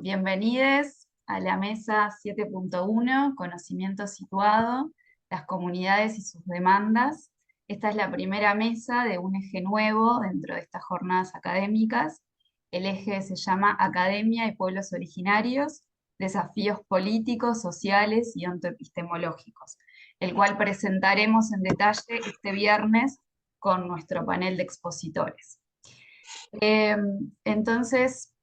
Bienvenidos a la mesa 7.1, Conocimiento Situado, las comunidades y sus demandas. Esta es la primera mesa de un eje nuevo dentro de estas jornadas académicas. El eje se llama Academia y Pueblos Originarios, Desafíos Políticos, Sociales y Ontoepistemológicos, el cual presentaremos en detalle este viernes con nuestro panel de expositores. Eh, entonces,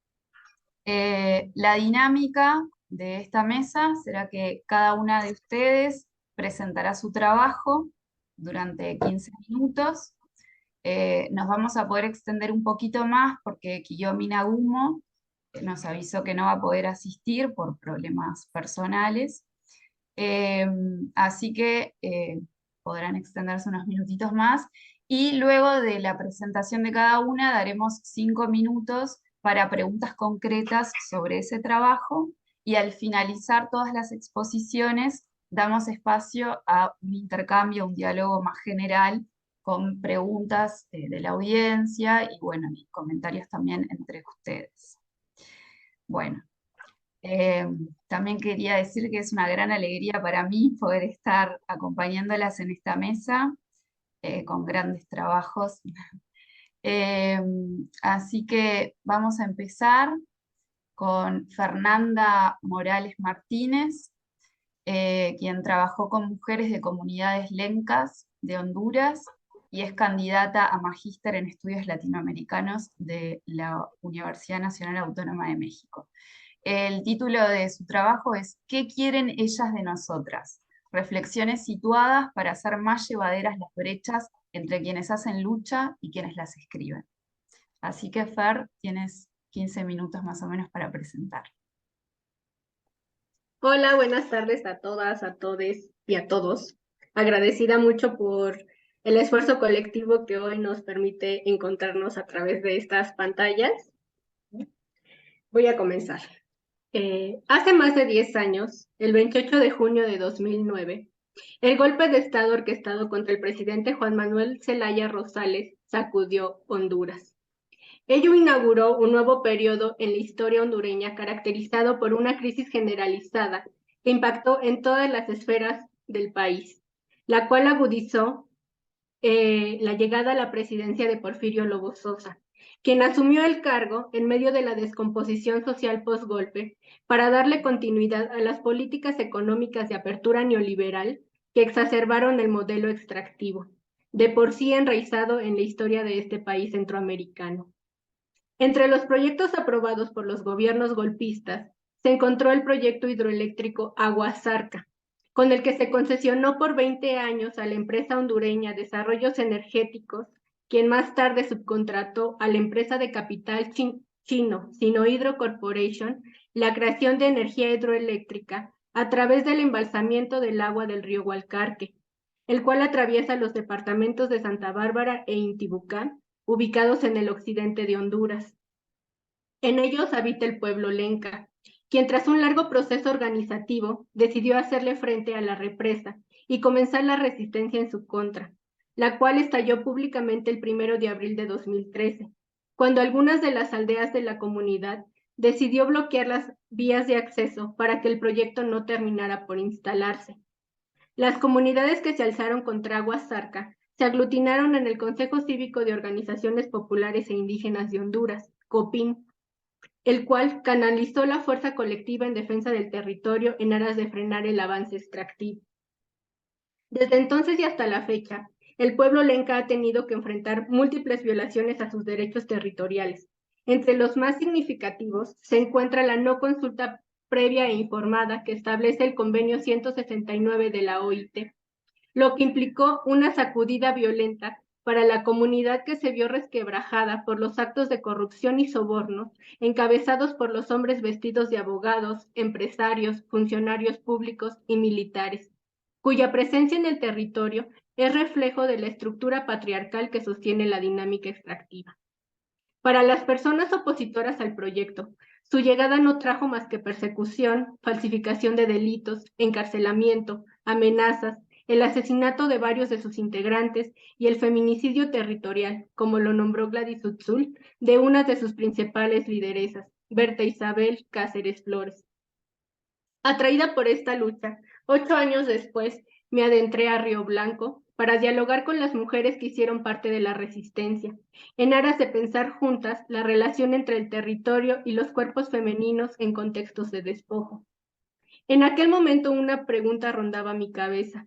la dinámica de esta mesa será que cada una de ustedes presentará su trabajo durante 15 minutos. Nos vamos a poder extender un poquito más porque Kiyomi Nagumo nos avisó que no va a poder asistir por problemas personales. Eh, Así que podrán extenderse unos minutitos más. Y luego de la presentación de cada una, daremos 5 minutos para preguntas concretas sobre ese trabajo. Y al finalizar todas las exposiciones, damos espacio a un intercambio, un diálogo más general con preguntas de la audiencia y, bueno, y comentarios también entre ustedes. Bueno. Eh, También quería decir que es una gran alegría para mí poder estar acompañándolas en esta mesa con grandes trabajos. Eh, Así que vamos a empezar con Fernanda Morales Martínez, quien trabajó con mujeres de comunidades lencas de Honduras y es candidata a magíster en estudios latinoamericanos de la Universidad Nacional Autónoma de México. El título de su trabajo es ¿Qué quieren ellas de nosotras? Reflexiones situadas para hacer más llevaderas las brechas entre quienes hacen lucha y quienes las escriben. Así que, Fer, tienes 15 minutos más o menos para presentar. Hola, buenas tardes a todas, a todes y a todos. Agradecida mucho por el esfuerzo colectivo que hoy nos permite encontrarnos a través de estas pantallas. Voy a comenzar. Hace más de 10 años, el 28 de junio de 2009, el golpe de Estado orquestado contra el presidente Juan Manuel Zelaya Rosales sacudió Honduras. Ello inauguró un nuevo periodo en la historia hondureña caracterizado por una crisis generalizada que impactó en todas las esferas del país, la cual agudizó la llegada a la presidencia de Porfirio Lobo Sosa, quien asumió el cargo en medio de la descomposición social postgolpe para darle continuidad a las políticas económicas de apertura neoliberal que exacerbaron el modelo extractivo, de por sí enraizado en la historia de este país centroamericano. Entre los proyectos aprobados por los gobiernos golpistas se encontró el proyecto hidroeléctrico Aguasarca, con el que se concesionó por 20 años a la empresa hondureña Desarrollos Energéticos, quien más tarde subcontrató a la empresa de capital chino Sinohydro Corporation la creación de energía hidroeléctrica a través del embalsamiento del agua del río Gualcarque, el cual atraviesa los departamentos de Santa Bárbara e Intibucán, ubicados en el occidente de Honduras. En ellos habita el pueblo lenca, quien tras un largo proceso organizativo decidió hacerle frente a la represa y comenzar la resistencia en su contra, la cual estalló públicamente el 1 de abril de 2013, cuando algunas de las aldeas de la comunidad decidió bloquear las vías de acceso para que el proyecto no terminara por instalarse. Las comunidades que se alzaron contra Aguasarca se aglutinaron en el Consejo Cívico de Organizaciones Populares e Indígenas de Honduras, COPIN, el cual canalizó la fuerza colectiva en defensa del territorio en aras de frenar el avance extractivo. Desde entonces y hasta la fecha, el pueblo lenca ha tenido que enfrentar múltiples violaciones a sus derechos territoriales. Entre los más significativos se encuentra la no consulta previa e informada que establece el convenio 169 de la OIT, lo que implicó una sacudida violenta para la comunidad que se vio resquebrajada por los actos de corrupción y soborno encabezados por los hombres vestidos de abogados, empresarios, funcionarios públicos y militares, cuya presencia en el territorio es reflejo de la estructura patriarcal que sostiene la dinámica extractiva. Para las personas opositoras al proyecto, su llegada no trajo más que persecución, falsificación de delitos, encarcelamiento, amenazas, el asesinato de varios de sus integrantes y el feminicidio territorial, como lo nombró Gladys Utzul, de una de sus principales lideresas, Berta Isabel Cáceres Flores. Atraída por esta lucha, 8 años después, me adentré a Río Blanco para dialogar con las mujeres que hicieron parte de la resistencia, en aras de pensar juntas la relación entre el territorio y los cuerpos femeninos en contextos de despojo. En aquel momento una pregunta rondaba mi cabeza.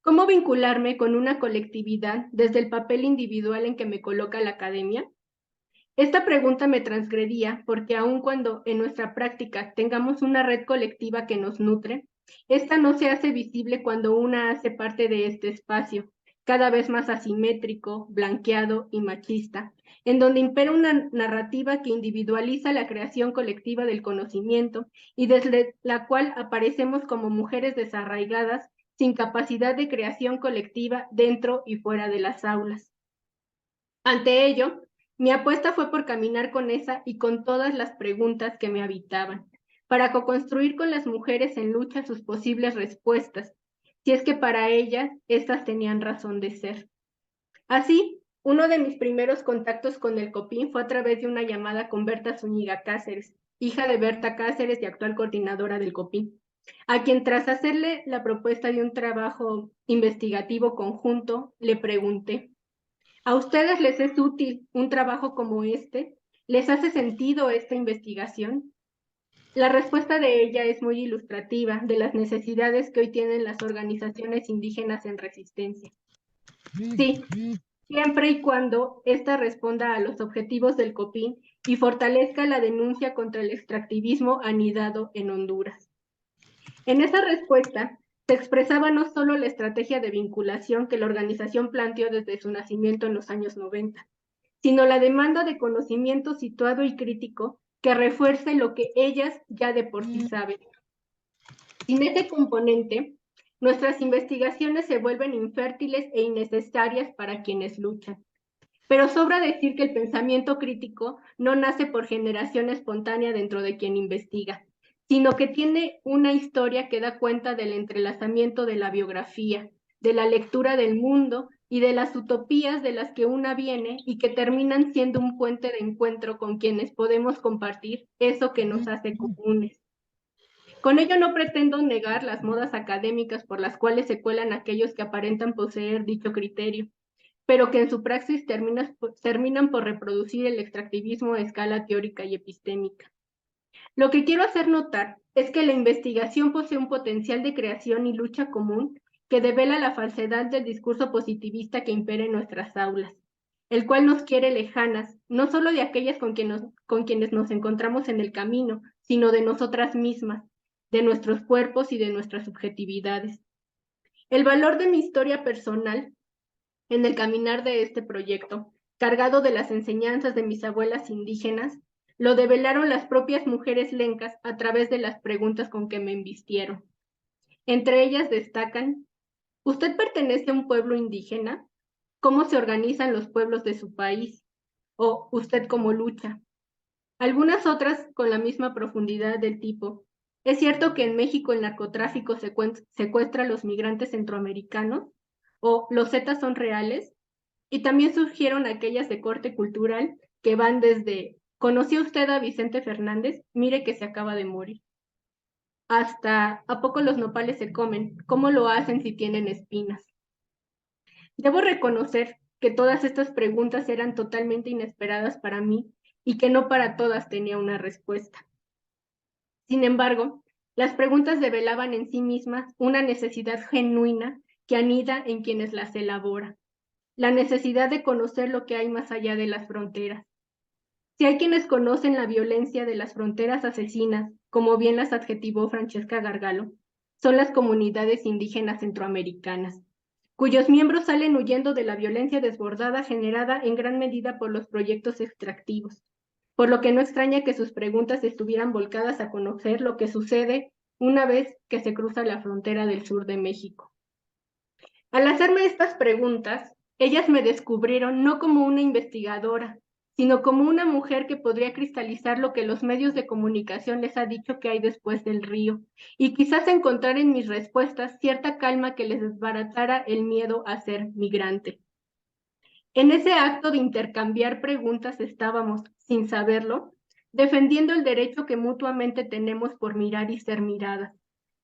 ¿Cómo vincularme con una colectividad desde el papel individual en que me coloca la academia? Esta pregunta me transgredía porque aun cuando en nuestra práctica tengamos una red colectiva que nos nutre, esta no se hace visible cuando una hace parte de este espacio, cada vez más asimétrico, blanqueado y machista, en donde impera una narrativa que individualiza la creación colectiva del conocimiento y desde la cual aparecemos como mujeres desarraigadas sin capacidad de creación colectiva dentro y fuera de las aulas. Ante ello, mi apuesta fue por caminar con esa y con todas las preguntas que me habitaban, para co-construir con las mujeres en lucha sus posibles respuestas, si es que para ellas estas tenían razón de ser. Así, uno de mis primeros contactos con el COPIN fue a través de una llamada con Berta Zúñiga Cáceres, hija de Berta Cáceres y actual coordinadora del COPIN, a quien tras hacerle la propuesta de un trabajo investigativo conjunto, le pregunté: ¿a ustedes les es útil un trabajo como este? ¿Les hace sentido esta investigación? La respuesta de ella es muy ilustrativa de las necesidades que hoy tienen las organizaciones indígenas en resistencia. Sí, siempre y cuando ésta responda a los objetivos del COPIN y fortalezca la denuncia contra el extractivismo anidado en Honduras. En esa respuesta se expresaba no solo la estrategia de vinculación que la organización planteó desde su nacimiento en los años 90, sino la demanda de conocimiento situado y crítico que refuerce lo que ellas ya de por sí saben. Sin ese componente, nuestras investigaciones se vuelven infértiles e innecesarias para quienes luchan. Pero sobra decir que el pensamiento crítico no nace por generación espontánea dentro de quien investiga, sino que tiene una historia que da cuenta del entrelazamiento de la biografía, de la lectura del mundo y de las utopías de las que una viene y que terminan siendo un puente de encuentro con quienes podemos compartir eso que nos hace comunes. Con ello no pretendo negar las modas académicas por las cuales se cuelan aquellos que aparentan poseer dicho criterio, pero que en su praxis terminan por reproducir el extractivismo a escala teórica y epistémica. Lo que quiero hacer notar es que la investigación posee un potencial de creación y lucha común que devela la falsedad del discurso positivista que impera en nuestras aulas, el cual nos quiere lejanas, no solo de aquellas con quienes nos encontramos en el camino, sino de nosotras mismas, de nuestros cuerpos y de nuestras subjetividades. El valor de mi historia personal en el caminar de este proyecto, cargado de las enseñanzas de mis abuelas indígenas, lo develaron las propias mujeres lencas a través de las preguntas con que me embistieron. Entre ellas destacan: ¿usted pertenece a un pueblo indígena? ¿Cómo se organizan los pueblos de su país? ¿O usted cómo lucha? Algunas otras con la misma profundidad del tipo: ¿es cierto que en México el narcotráfico secuestra a los migrantes centroamericanos? ¿O los Zetas son reales? Y también surgieron aquellas de corte cultural que van desde: ¿conoció usted a Vicente Fernández? Mire que se acaba de morir. Hasta: ¿a poco los nopales se comen? ¿Cómo lo hacen si tienen espinas? Debo reconocer que todas estas preguntas eran totalmente inesperadas para mí y que no para todas tenía una respuesta. Sin embargo, las preguntas develaban en sí mismas una necesidad genuina que anida en quienes las elaboran: la necesidad de conocer lo que hay más allá de las fronteras. Si hay quienes conocen la violencia de las fronteras asesinas, como bien las adjetivó Francesca Gargalo, son las comunidades indígenas centroamericanas, cuyos miembros salen huyendo de la violencia desbordada generada en gran medida por los proyectos extractivos, por lo que no extraña que sus preguntas estuvieran volcadas a conocer lo que sucede una vez que se cruza la frontera del sur de México. Al hacerme estas preguntas, ellas me descubrieron no como una investigadora, sino como una mujer que podría cristalizar lo que los medios de comunicación les ha dicho que hay después del río, y quizás encontrar en mis respuestas cierta calma que les desbaratara el miedo a ser migrante. En ese acto de intercambiar preguntas estábamos, sin saberlo, defendiendo el derecho que mutuamente tenemos por mirar y ser miradas,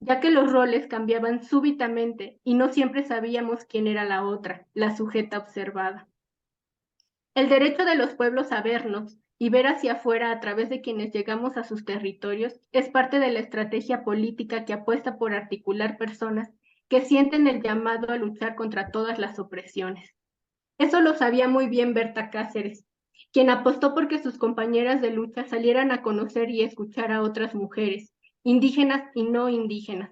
ya que los roles cambiaban súbitamente y no siempre sabíamos quién era la otra, la sujeta observada. El derecho de los pueblos a vernos y ver hacia afuera a través de quienes llegamos a sus territorios es parte de la estrategia política que apuesta por articular personas que sienten el llamado a luchar contra todas las opresiones. Eso lo sabía muy bien Berta Cáceres, quien apostó por que sus compañeras de lucha salieran a conocer y escuchar a otras mujeres, indígenas y no indígenas,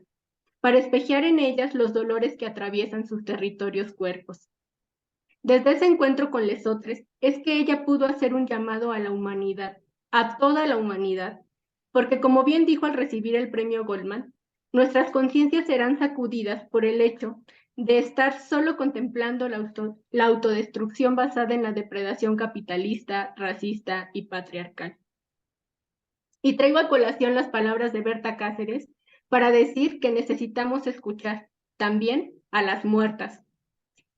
para espejear en ellas los dolores que atraviesan sus territorios cuerpos. Desde ese encuentro con lesotres es que ella pudo hacer un llamado a la humanidad, a toda la humanidad, porque como bien dijo al recibir el premio Goldman, nuestras conciencias serán sacudidas por el hecho de estar solo contemplando la autodestrucción basada en la depredación capitalista, racista y patriarcal. Y traigo a colación las palabras de Berta Cáceres para decir que necesitamos escuchar también a las muertas.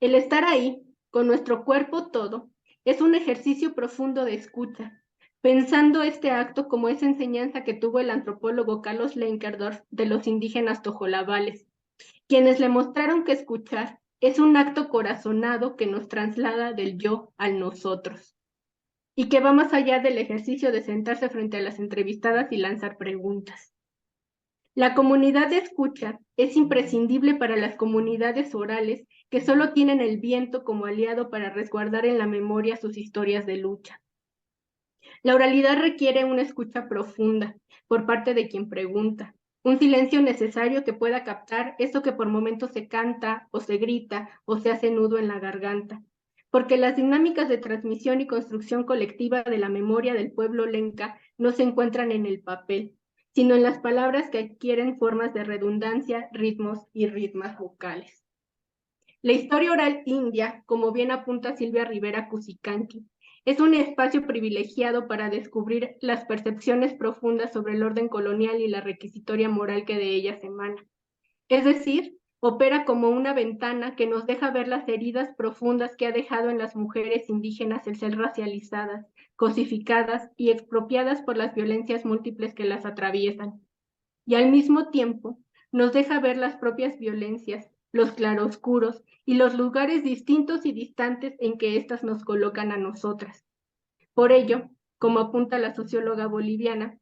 El estar ahí, con nuestro cuerpo todo, es un ejercicio profundo de escucha, pensando este acto como esa enseñanza que tuvo el antropólogo Carlos Lenkerdorf de los indígenas tojolabales, quienes le mostraron que escuchar es un acto corazonado que nos traslada del yo al nosotros, y que va más allá del ejercicio de sentarse frente a las entrevistadas y lanzar preguntas. La comunidad de escucha es imprescindible para las comunidades orales que solo tienen el viento como aliado para resguardar en la memoria sus historias de lucha. La oralidad requiere una escucha profunda por parte de quien pregunta, un silencio necesario que pueda captar eso que por momentos se canta o se grita o se hace nudo en la garganta, porque las dinámicas de transmisión y construcción colectiva de la memoria del pueblo lenca no se encuentran en el papel, sino en las palabras que adquieren formas de redundancia, ritmos y ritmas vocales. La historia oral india, como bien apunta Silvia Rivera Cusicanqui, es un espacio privilegiado para descubrir las percepciones profundas sobre el orden colonial y la requisitoria moral que de ellas emana. Es decir, opera como una ventana que nos deja ver las heridas profundas que ha dejado en las mujeres indígenas el ser racializadas, cosificadas y expropiadas por las violencias múltiples que las atraviesan. Y al mismo tiempo, nos deja ver las propias violencias, los claroscuros y los lugares distintos y distantes en que éstas nos colocan a nosotras. Por ello, como apunta la socióloga boliviana,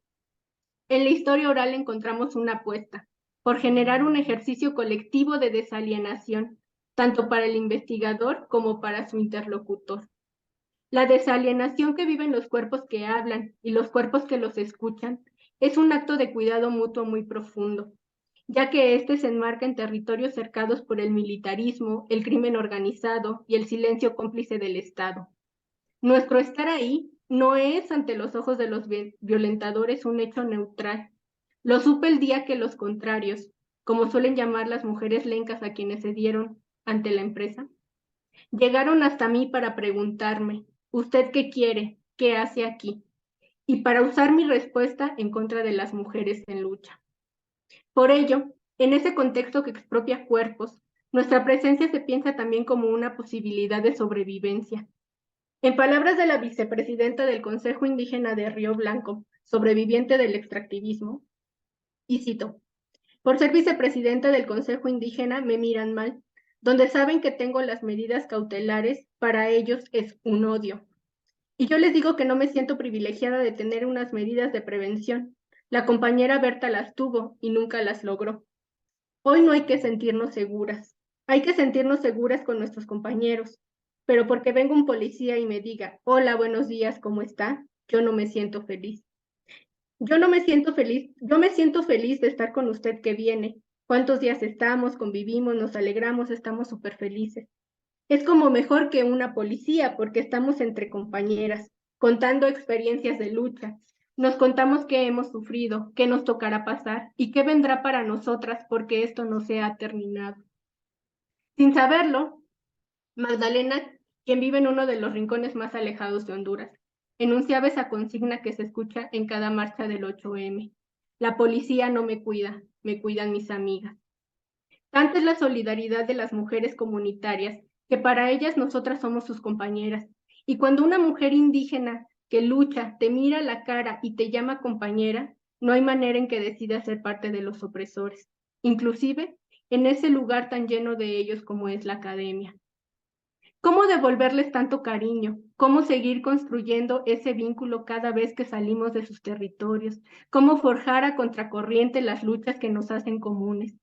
en la historia oral encontramos una apuesta por generar un ejercicio colectivo de desalienación, tanto para el investigador como para su interlocutor. La desalienación que viven los cuerpos que hablan y los cuerpos que los escuchan es un acto de cuidado mutuo muy profundo, ya que éste se enmarca en territorios cercados por el militarismo, el crimen organizado y el silencio cómplice del Estado. Nuestro estar ahí no es ante los ojos de los violentadores un hecho neutral. Lo supe el día que los contrarios, como suelen llamar las mujeres lencas a quienes se dieron ante la empresa, llegaron hasta mí para preguntarme, ¿usted qué quiere? ¿Qué hace aquí? Y para usar mi respuesta en contra de las mujeres en lucha. Por ello, en ese contexto que expropia cuerpos, nuestra presencia se piensa también como una posibilidad de sobrevivencia. En palabras de la vicepresidenta del Consejo Indígena de Río Blanco, sobreviviente del extractivismo, y cito, por ser vicepresidenta del Consejo Indígena me miran mal, donde saben que tengo las medidas cautelares, para ellos es un odio. Y yo les digo que no me siento privilegiada de tener unas medidas de prevención. La compañera Berta las tuvo y nunca las logró. Hoy no hay que sentirnos seguras. Hay que sentirnos seguras con nuestros compañeros. Pero porque venga un policía y me diga, hola, buenos días, ¿cómo está? Yo no me siento feliz. Yo no me siento feliz, yo me siento feliz de estar con usted que viene. ¿Cuántos días estamos, convivimos, nos alegramos, estamos súper felices? Es como mejor que una policía porque estamos entre compañeras, contando experiencias de lucha. Nos contamos qué hemos sufrido, qué nos tocará pasar y qué vendrá para nosotras porque esto no se ha terminado. Sin saberlo, Magdalena, quien vive en uno de los rincones más alejados de Honduras, enunciaba esa consigna que se escucha en cada marcha del 8M. La policía no me cuida, me cuidan mis amigas. Tanta es la solidaridad de las mujeres comunitarias que para ellas nosotras somos sus compañeras. Y cuando una mujer indígena que lucha, te mira a la cara y te llama compañera, no hay manera en que decidas ser parte de los opresores, inclusive en ese lugar tan lleno de ellos como es la academia. ¿Cómo devolverles tanto cariño? ¿Cómo seguir construyendo ese vínculo cada vez que salimos de sus territorios? ¿Cómo forjar a contracorriente las luchas que nos hacen comunes?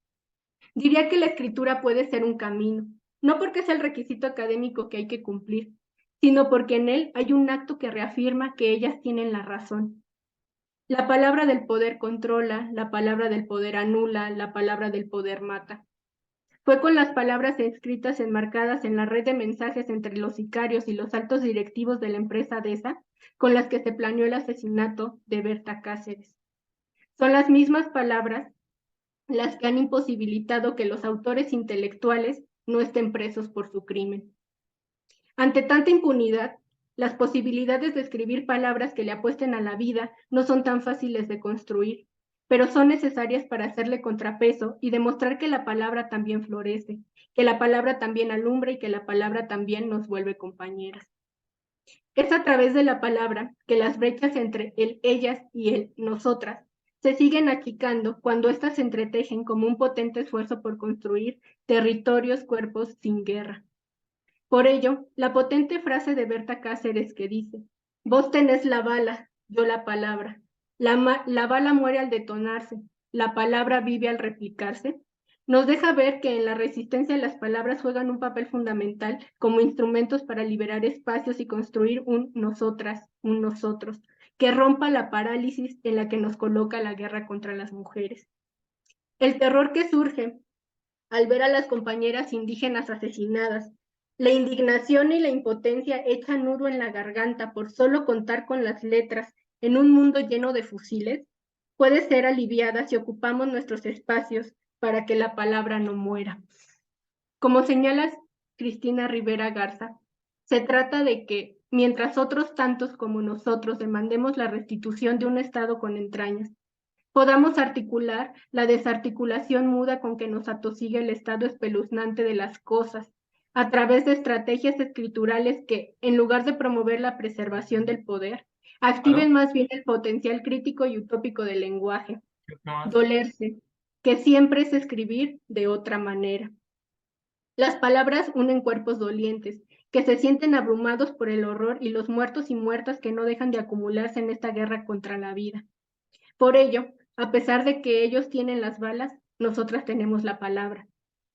Diría que la escritura puede ser un camino, no porque es el requisito académico que hay que cumplir, sino porque en él hay un acto que reafirma que ellas tienen la razón. La palabra del poder controla, la palabra del poder anula, la palabra del poder mata. Fue con las palabras escritas enmarcadas en la red de mensajes entre los sicarios y los altos directivos de la empresa DESA con las que se planeó el asesinato de Berta Cáceres. Son las mismas palabras las que han imposibilitado que los autores intelectuales no estén presos por su crimen. Ante tanta impunidad, las posibilidades de escribir palabras que le apuesten a la vida no son tan fáciles de construir, pero son necesarias para hacerle contrapeso y demostrar que la palabra también florece, que la palabra también alumbra y que la palabra también nos vuelve compañeras. Es a través de la palabra que las brechas entre el ellas y el nosotras se siguen achicando cuando éstas se entretejen como un potente esfuerzo por construir territorios, cuerpos sin guerra. Por ello, la potente frase de Berta Cáceres que dice, vos tenés la bala, yo la palabra. La bala muere al detonarse, la palabra vive al replicarse, nos deja ver que en la resistencia las palabras juegan un papel fundamental como instrumentos para liberar espacios y construir un nosotras, un nosotros, que rompa la parálisis en la que nos coloca la guerra contra las mujeres. El terror que surge al ver a las compañeras indígenas asesinadas, la indignación y la impotencia echan nudo en la garganta por solo contar con las letras en un mundo lleno de fusiles, puede ser aliviada si ocupamos nuestros espacios para que la palabra no muera. Como señala Cristina Rivera Garza, se trata de que, mientras otros tantos como nosotros demandemos la restitución de un Estado con entrañas, podamos articular la desarticulación muda con que nos atosiga el estado espeluznante de las cosas, a través de estrategias escriturales que, en lugar de promover la preservación del poder, activen más bien el potencial crítico y utópico del lenguaje. Dolerse, que siempre es escribir de otra manera. Las palabras unen cuerpos dolientes, que se sienten abrumados por el horror y los muertos y muertas que no dejan de acumularse en esta guerra contra la vida. Por ello, a pesar de que ellos tienen las balas, nosotras tenemos la palabra.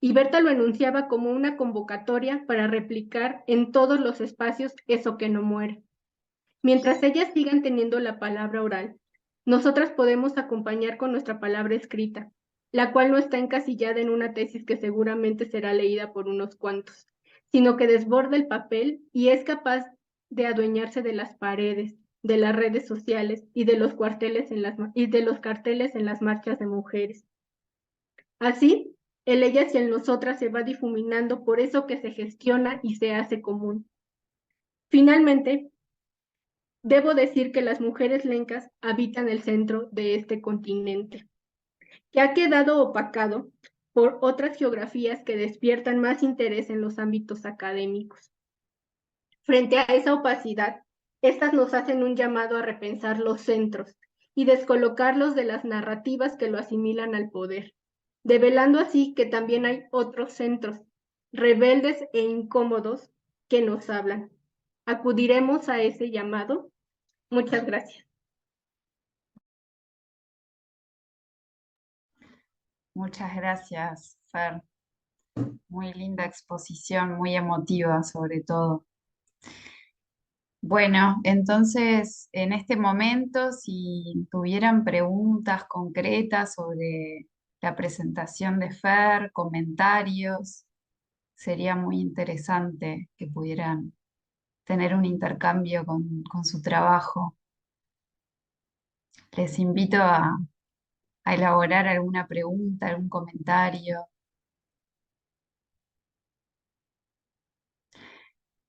Y Berta lo enunciaba como una convocatoria para replicar en todos los espacios eso que no muere. Mientras ellas sigan teniendo la palabra oral, nosotras podemos acompañar con nuestra palabra escrita, la cual no está encasillada en una tesis que seguramente será leída por unos cuantos, sino que desborda el papel y es capaz de adueñarse de las paredes, de las redes sociales y de los carteles en las marchas de mujeres. Así, el ellas y el nosotras se va difuminando por eso que se gestiona y se hace común. Finalmente, debo decir que las mujeres lencas habitan el centro de este continente, que ha quedado opacado por otras geografías que despiertan más interés en los ámbitos académicos. Frente a esa opacidad, estas nos hacen un llamado a repensar los centros y descolocarlos de las narrativas que lo asimilan al poder, develando así que también hay otros centros, rebeldes e incómodos, que nos hablan. ¿Acudiremos a ese llamado? Muchas gracias. Muchas gracias, Fer. Muy linda exposición, muy emotiva sobre todo. Bueno, entonces en este momento, si tuvieran preguntas concretas sobre la presentación de Fer, comentarios, sería muy interesante que pudieran tener un intercambio con su trabajo. Les invito a elaborar alguna pregunta, algún comentario.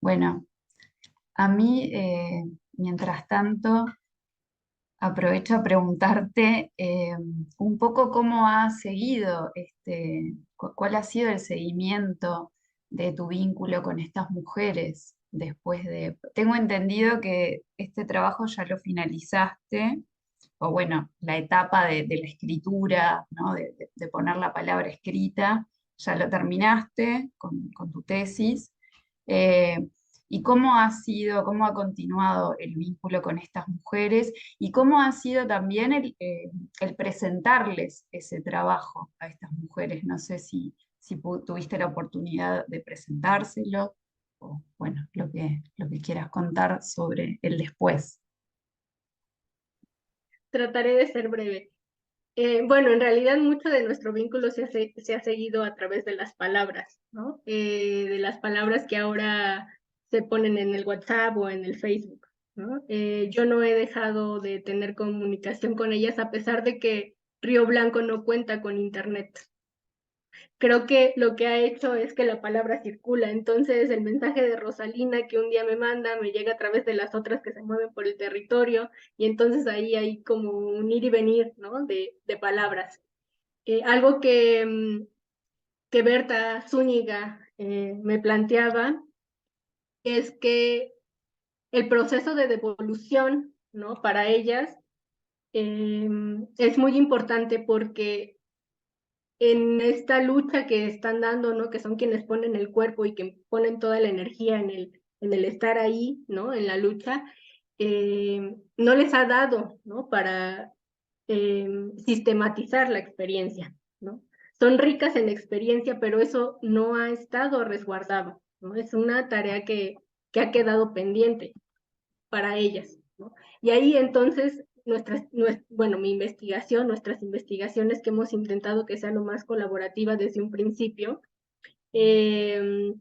Bueno, a mí, mientras tanto, aprovecho a preguntarte un poco cómo ha seguido, cuál ha sido el seguimiento de tu vínculo con estas mujeres Tengo entendido que este trabajo ya lo finalizaste, o bueno, la etapa de la escritura, ¿no? De poner la palabra escrita, ya lo terminaste con tu tesis. Eh, ¿Y cómo ha sido, cómo ha continuado el vínculo con estas mujeres y cómo ha sido también el presentarles ese trabajo a estas mujeres? No sé si tuviste la oportunidad de presentárselo o, bueno, lo que quieras contar sobre el después. Trataré de ser breve. Bueno, en realidad mucho de nuestro vínculo se ha seguido a través de las palabras, ¿no? De las palabras que ahora se ponen en el WhatsApp o en el Facebook, ¿no? Yo no he dejado de tener comunicación con ellas a pesar de que Río Blanco no cuenta con internet. Creo que lo que ha hecho es que la palabra circula. Entonces, el mensaje de Rosalina que un día me manda me llega a través de las otras que se mueven por el territorio, y entonces ahí hay como un ir y venir, ¿no? De palabras. Algo que Berta Zúñiga me planteaba es que el proceso de devolución, ¿no? Para ellas es muy importante porque en esta lucha que están dando, ¿no? Que son quienes ponen el cuerpo y que ponen toda la energía en el estar ahí, ¿no? En la lucha, no les ha dado, ¿no? Para sistematizar la experiencia, ¿no? Son ricas en experiencia, pero eso no ha estado resguardado, ¿no? Es una tarea que ha quedado pendiente para ellas, ¿no? Y ahí entonces bueno, mi investigación, nuestras investigaciones que hemos intentado que sea lo más colaborativa desde un principio, eh,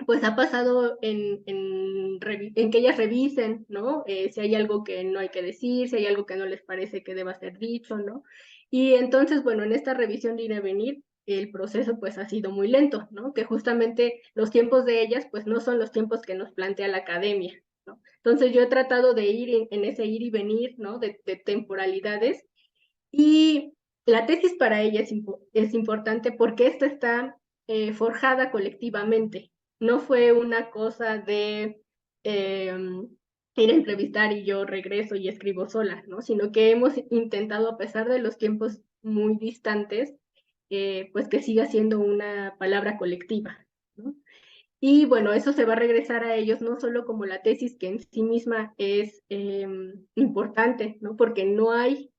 pues ha pasado en que ellas revisen, ¿no? Si hay algo que no hay que decir, si hay algo que no les parece que deba ser dicho, ¿no? Y entonces, bueno, en esta revisión de ir a venir, el proceso pues ha sido muy lento, ¿no? Que justamente los tiempos de ellas pues no son los tiempos que nos plantea la academia, ¿no? Entonces yo he tratado de ir en ese ir y venir, ¿no? De temporalidades, y la tesis para ella es importante porque esta está forjada colectivamente. No fue una cosa de ir a entrevistar y yo regreso y escribo sola, ¿no? Sino que hemos intentado, a pesar de los tiempos muy distantes, pues que siga siendo una palabra colectiva, ¿no? Y bueno, eso se va a regresar a ellos no solo como la tesis que en sí misma es importante, ¿no? Porque no hay.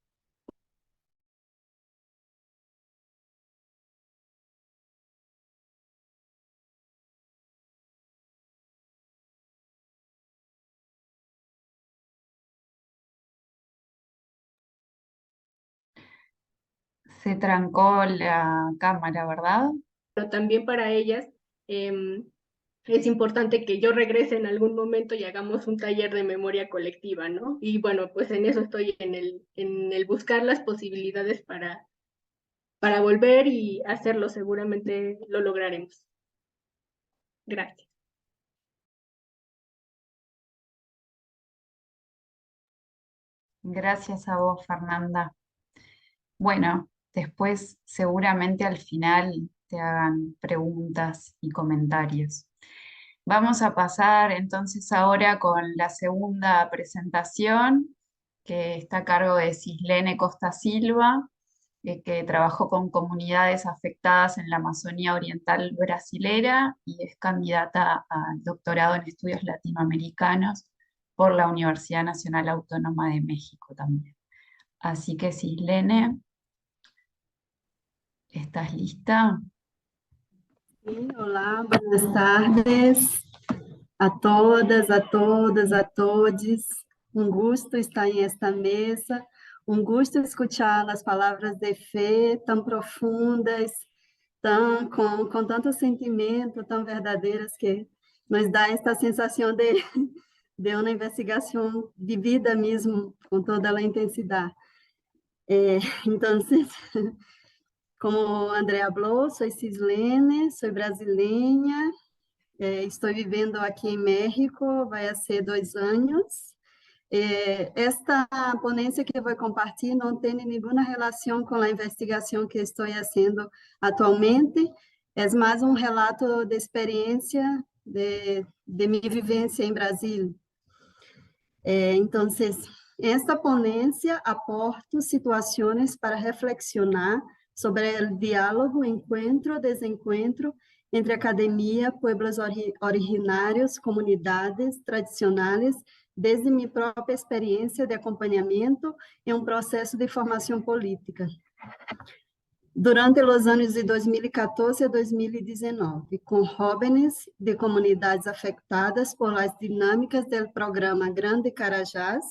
Se trancó la cámara, ¿verdad? Pero también para ellas eh, es importante que yo regrese en algún momento y hagamos un taller de memoria colectiva, ¿no? Y bueno, pues en eso estoy en el buscar las posibilidades para volver y hacerlo, seguramente lo lograremos. Gracias. Gracias a vos, Fernanda. Bueno, después seguramente al final te hagan preguntas y comentarios. Vamos a pasar entonces ahora con la segunda presentación, que está a cargo de Cislene Costa Silva, que trabajó con comunidades afectadas en la Amazonía Oriental brasilera y es candidata al doctorado en estudios latinoamericanos por la Universidad Nacional Autónoma de México también. Así que, Cislene, ¿estás lista? Sim, olá, boas tardes a todas, a todos, a todes. Um gosto estar em esta mesa, um gosto escutar as palavras de fé tão profundas, com tanto sentimento, tão verdadeiras, que nos dá esta sensação de uma investigação vivida mesmo, com toda a intensidade. Então, como Andrea falou, sou Cislene, sou brasileira, estou vivendo aqui em México, vai ser 2 anos. Esta ponência que vou compartilhar não tem nenhuma relação com a investigação que estou fazendo atualmente. É mais um relato de experiência de minha vivência em Brasil. Então, esta ponencia aporta situações para reflexionar sobre o diálogo, encontro, desencontro entre academia, pueblos originários, comunidades tradicionais, desde minha própria experiência de acompanhamento em um processo de formação política. Durante os anos de 2014 a 2019, com jóvenes de comunidades afetadas por las dinâmicas do programa Grande Carajás,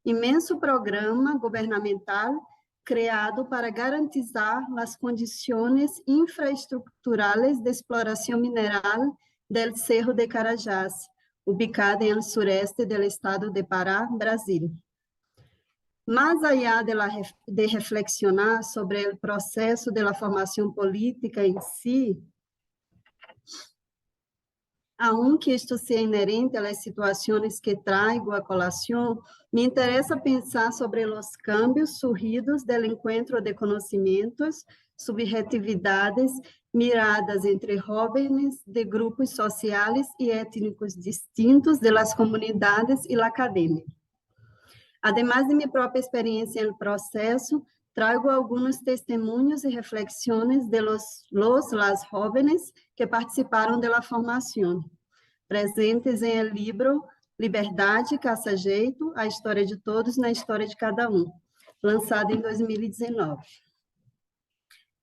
imenso programa governamental criado para garantizar as condições infraestruturais de exploração mineral do Cerro de Carajás, ubicado no sureste do estado de Pará, Brasil. Mais allá de reflexionar sobre o processo de la formação política em si, aunque isto seja inerente às situações que trago à colação, me interessa pensar sobre os cambios surgidos do encontro de conhecimentos, subjetividades, miradas entre jovens de grupos sociais e étnicos distintos de las comunidades e la academia. Además de minha própria experiência no processo, trago alguns testemunhos e reflexões de las jóvenes que participaram da formação, presentes em el livro Liberdade, Caça-Jeito, a história de todos na história de cada um, lançado em 2019.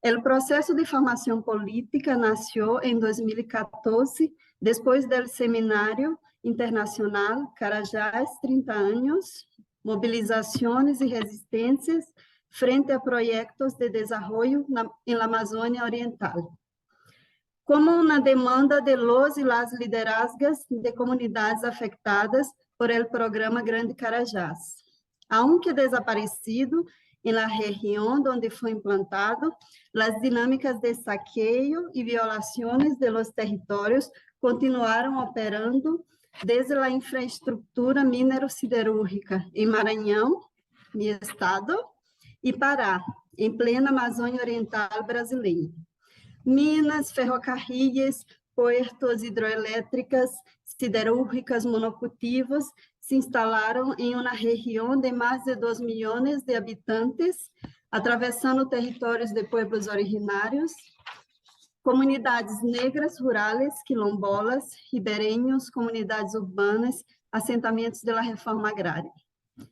O processo de formação política nasceu em 2014, depois do Seminário Internacional Carajás 30 anos, movilizações e resistências frente a projetos de desenvolvimento na Amazônia Oriental, como uma demanda de los e las liderazgas de comunidades afetadas por el programa Grande Carajás. Aunque desaparecido em la região onde foi implantado, as dinâmicas de saqueio e violações de los territórios continuaram operando desde a infraestrutura minero-siderúrgica em Maranhão, meu estado, e Pará, em plena Amazônia Oriental brasileira. Minas, ferrocarris, puertos hidroelétricas, siderúrgicas, monocultivos se instalaram em uma região de mais de 2 milhões de habitantes, atravessando territórios de pueblos originários, comunidades negras, rurais, quilombolas, ribeirinhos, comunidades urbanas, assentamentos da reforma agrária,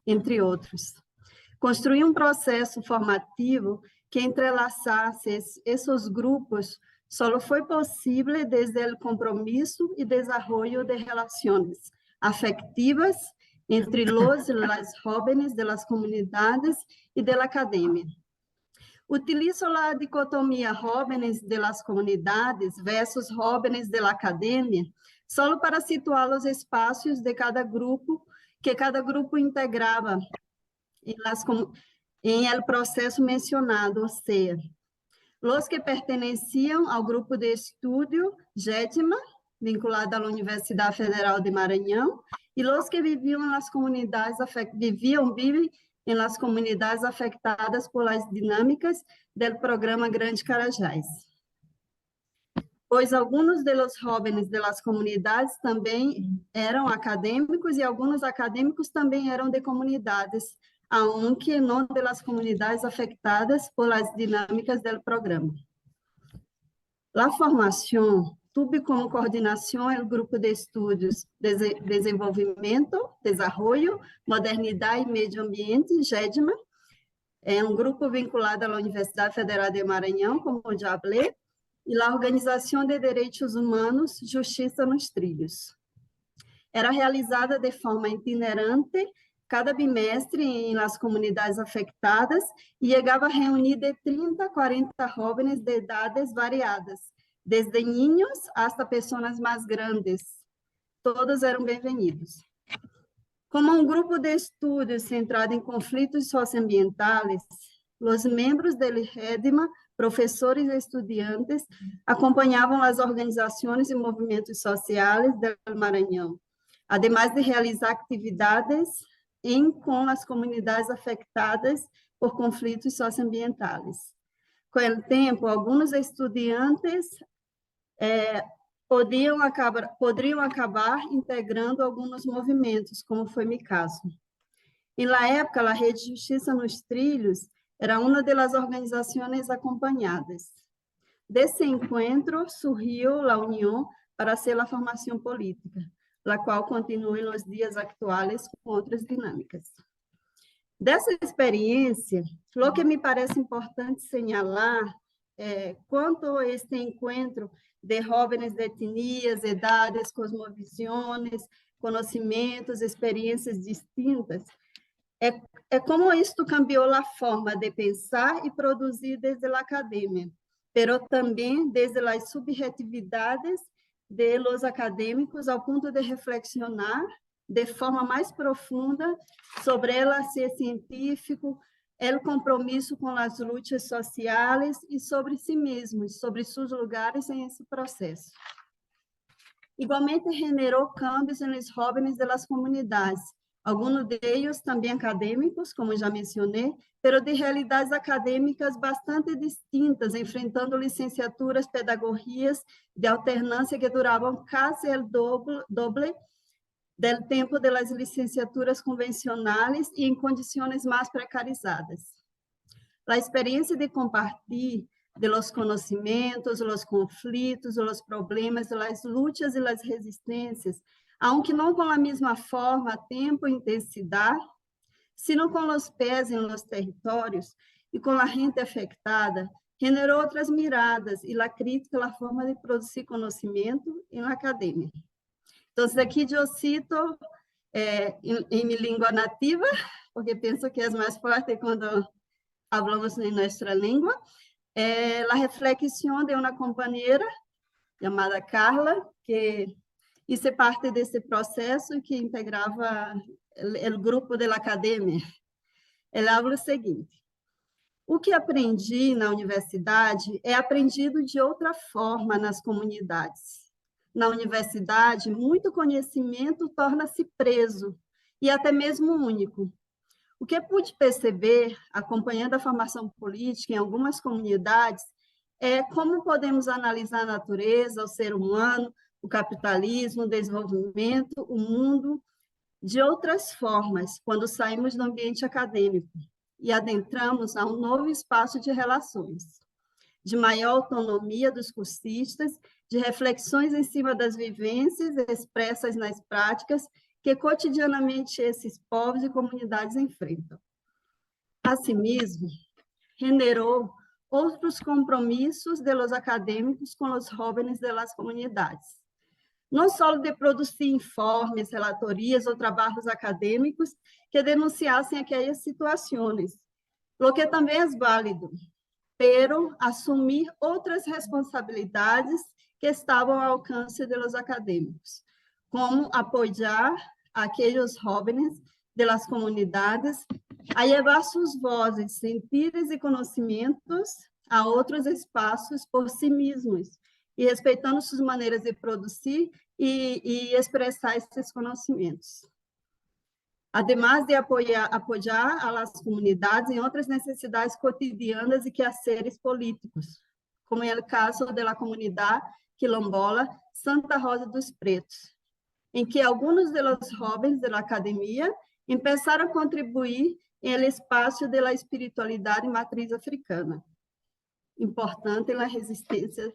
entre outros. Construir um processo formativo que entrelaçasse esses grupos só foi possível desde o compromisso e desenvolvimento de relações afetivas entre los e las jóvenes de las comunidades e da academia. Utilizo a dicotomia jóvenes de las comunidades versus jóvenes de la academia só para situar os espaços de cada grupo que cada grupo integrava em el processo mencionado, ou seja, os que pertenciam ao grupo de estudo GEDMA, vinculado à Universidade Federal de Maranhão, e os que viviam nas comunidades vivem em las comunidades afetadas por as dinâmicas do programa Grande Carajás. Pois alguns dos jovens das comunidades também eram acadêmicos e alguns acadêmicos também eram de comunidades, aunque não das comunidades afetadas por las dinâmicas do programa. A formação tuve como coordenação o grupo de estudos Desenvolvimento, Desarrollo, Modernidade e Meio Ambiente, GEDMA, é um grupo vinculado à Universidade Federal de Maranhão, como já falei, e a Organização de Direitos Humanos, Justiça nos Trilhos. Era realizada de forma itinerante, cada bimestre em las comunidades afetadas, e chegava a reunir de 30 a 40 jóvenes de idades variadas, desde niños hasta pessoas mais grandes. Todos eram bem-vindos. Como um grupo de estudos centrado em conflitos socioambientais, os membros do GEDMA, professores e estudantes, acompanhavam as organizações e movimentos sociais do Maranhão, además de realizar atividades com as comunidades afetadas por conflitos socioambientais. com o tempo, alguns estudantes poderiam acabar integrando alguns movimentos, como foi meu caso. E na época, a Rede Justiça nos Trilhos era uma das organizações acompanhadas. Desse encontro surgiu a União para ser a formação política, a qual continua nos dias atuais com outras dinâmicas. Dessa experiência, o que me parece importante señalar quanto a este encontro de jovens de etnias, idades, cosmovisões, conhecimentos, experiências distintas, como isto cambiou a forma de pensar e produzir desde a academia, pero também desde as subjetividades de los acadêmicos ao ponto de reflexionar de forma mais profunda sobre o ser científico, o compromisso com as lutas sociais e sobre si mesmos, sobre seus lugares nesse processo. Igualmente, generou cambios nos jovens das comunidades, alguns deles também acadêmicos, como já mencionei, pero de realidades acadêmicas bastante distintas, enfrentando licenciaturas, pedagogias de alternância que duravam quase o doble do tempo das licenciaturas convencionais e em condições mais precarizadas. A experiência de compartilhar de los conhecimentos, los conflitos, los problemas, las lutas e las resistências, aunque não com a mesma forma, tempo e intensidade, sino com os pés em los territórios e com a gente afetada, generou outras miradas e a crítica à forma de produzir conhecimento em la academia. Então, aqui eu cito em minha língua nativa, porque penso que é mais forte quando falamos em nossa língua, a reflexão de uma companheira chamada Carla, que hice parte desse processo e que integrava o grupo da academia. Ela fala o seguinte: o que aprendi na universidade é aprendido de outra forma nas comunidades. Na universidade, muito conhecimento torna-se preso e até mesmo único. O que pude perceber, acompanhando a formação política em algumas comunidades, é como podemos analisar a natureza, o ser humano, o capitalismo, o desenvolvimento, o mundo, de outras formas, quando saímos do ambiente acadêmico e adentramos a um novo espaço de relações, de maior autonomia dos cursistas, de reflexões em cima das vivências expressas nas práticas que cotidianamente esses povos e comunidades enfrentam. Assim mesmo, generou outros compromissos de los acadêmicos com os jovens de las comunidades, não só de produzir informes, relatorias ou trabalhos acadêmicos que denunciassem aquelas situações, o que também é válido, pero assumir outras responsabilidades que estavam ao alcance dos acadêmicos, como apoiar aqueles jovens das comunidades a levar suas vozes, sentidos e conhecimentos a outros espaços por si mesmos, e respeitando suas maneiras de produzir e expressar esses conhecimentos. Además de apoiar as comunidades em outras necessidades cotidianas e quehaceres políticos, como é o caso da comunidade quilombola Santa Rosa dos Pretos, em que alguns dos jovens da academia começaram a contribuir no espaço da espiritualidade matriz africana, importante na resistência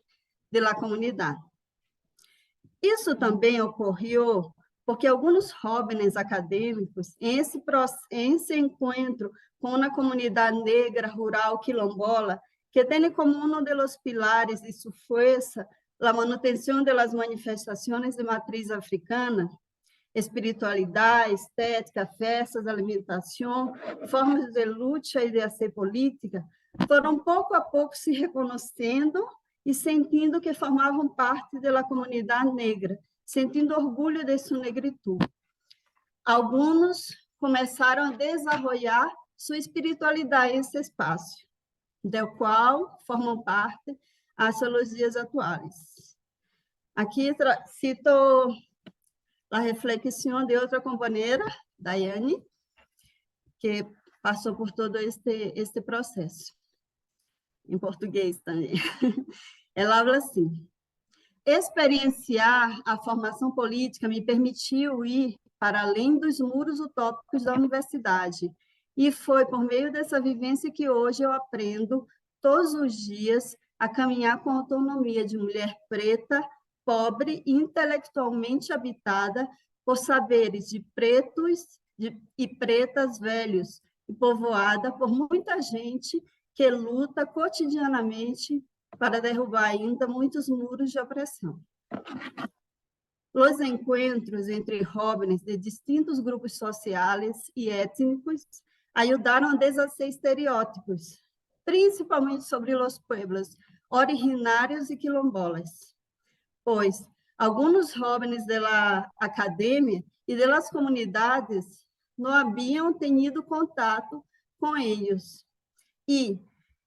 da comunidade. Isso também ocorreu porque alguns jovens acadêmicos, em esse encontro com uma comunidade negra rural quilombola, que tem como um dos pilares de sua força a manutenção das manifestações de matriz africana, espiritualidade, estética, festas, alimentação, formas de luta e de ação política, foram pouco a pouco se reconhecendo e sentindo que formavam parte da comunidade negra, sentindo orgulho de sua negritude. Alguns começaram a desenvolver sua espiritualidade nesse espaço, do qual formam parte até os dias atuais. Aqui cito a reflexão de outra companheira, Daiane, que passou por todo este processo. em português também. Ela fala assim: experienciar a formação política me permitiu ir para além dos muros utópicos da universidade, e foi por meio dessa vivência que hoje eu aprendo todos os dias a caminhar com a autonomia de mulher preta, pobre e intelectualmente habitada por saberes de pretos e pretas velhos, e povoada por muita gente que luta cotidianamente para derrubar ainda muitos muros de opressão. Os encontros entre jóvenes de distintos grupos sociais e étnicos ajudaram a desfazer estereótipos, principalmente sobre os pueblos originários e quilombolas, pois alguns jovens da academia e das comunidades não haviam tenido contato com eles e,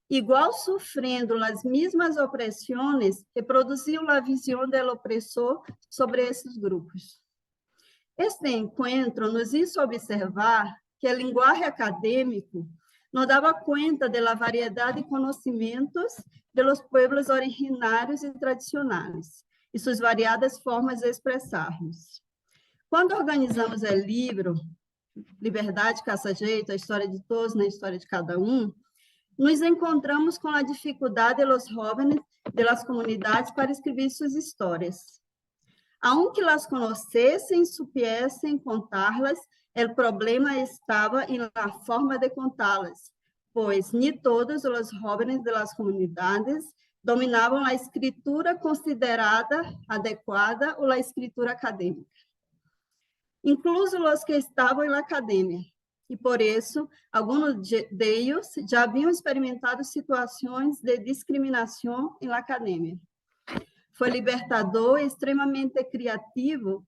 igual sofrendo as mesmas opressões, reproduziam a visão do opressor sobre esses grupos. Este encontro nos hizo observar que o linguagem acadêmico nos dava conta da variedade de conhecimentos de los pueblos originários e tradicionais e suas variadas formas de expressar-nos. Quando organizamos o livro Liberdade Caça Jeito, a história de todos na história de cada um, nos encontramos com a dificuldade dos jovens das comunidades para escrever suas histórias. Aunque las conhecessem e supiessem contá-las, o problema estava na forma de contá-las, pois nem todos os jovens das comunidades dominavam a escritura considerada adequada ou a escritura acadêmica, incluso os que estavam na academia. E, por isso, alguns deles já haviam experimentado situações de discriminação na academia. Foi libertador e extremamente criativo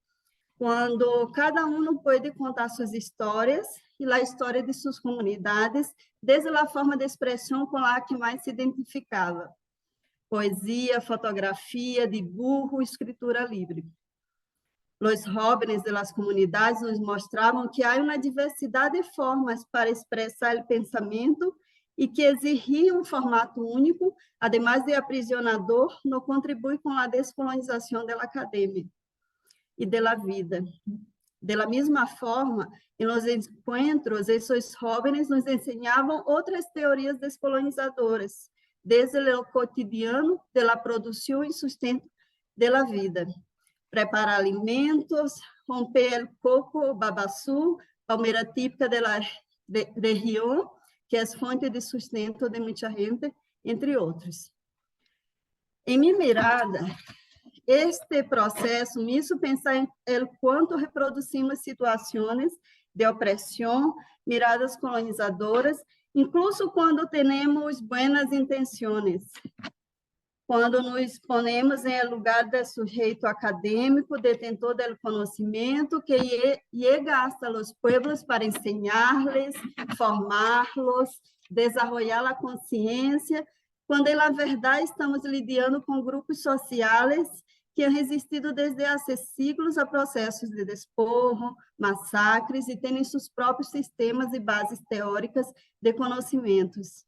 quando cada um pode contar suas histórias e a história de suas comunidades desde a forma de expressão com a que mais se identificava: poesia, fotografia, dibujo, escritura livre. Os jovens das comunidades nos mostravam que há uma diversidade de formas para expressar o pensamento e que exigir um formato único, además de aprisionador, não contribui com a descolonização da academia e da vida. Da mesma forma, nos encontros, esses jovens nos ensinavam outras teorias descolonizadoras, desde o cotidiano da produção e sustento da vida. Preparar alimentos, romper o coco babaçu, palmeira típica da região, que é fonte de sustento de muita gente, entre outros. Em minha mirada, este processo me hizo pensar em quanto reproduzimos situações de opressão, miradas colonizadoras, incluso quando temos boas intenções. Quando nos ponemos em lugar do sujeito acadêmico, detentor do conhecimento, que chega hasta os pueblos para ensinar-lhes, formá-los, desenvolver a consciência, quando, na verdade, estamos lidando com grupos sociais que han resistido desde há séculos a processos de despojo, massacres e têm seus próprios sistemas e bases teóricas de conhecimentos.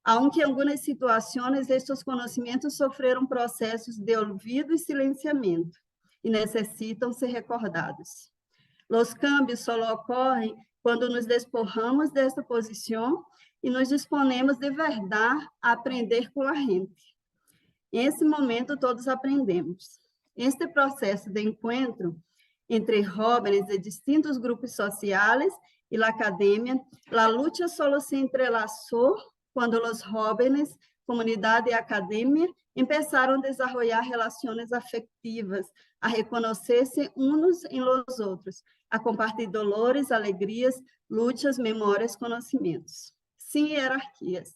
Aunque em algumas situações estes conhecimentos sofreram processos de olvido e silenciamento e necessitam ser recordados. Os cambios só ocorrem quando nos despojamos desta posição e nos disponemos de verdade a aprender com a gente. Nesse momento, todos aprendemos. Este processo de encontro entre jovens de distintos grupos sociais e a academia, a luta só se entrelaçou quando os jovens, comunidade e academia, começaram a desenvolver relações afetivas, a reconhecer-se uns em los outros, a compartilhar dolores, alegrias, lutas, memórias, conhecimentos, sem hierarquias.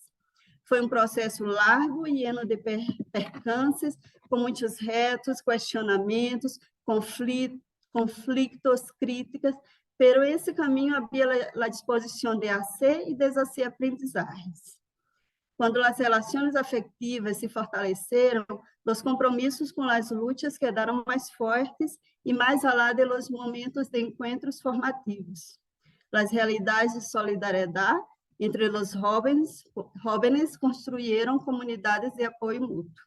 Foi um processo largo e lleno de percances, com muitos retos, questionamentos, conflitos, críticas, pero esse caminho havia a disposição de fazer e desfazer aprendizagens. Quando as relações afetivas se fortaleceram, os compromissos com as lutas quedaram mais fortes e mais além dos momentos de encontros formativos. As realidades de solidariedade Entre os jovens construíram comunidades de apoio mútuo.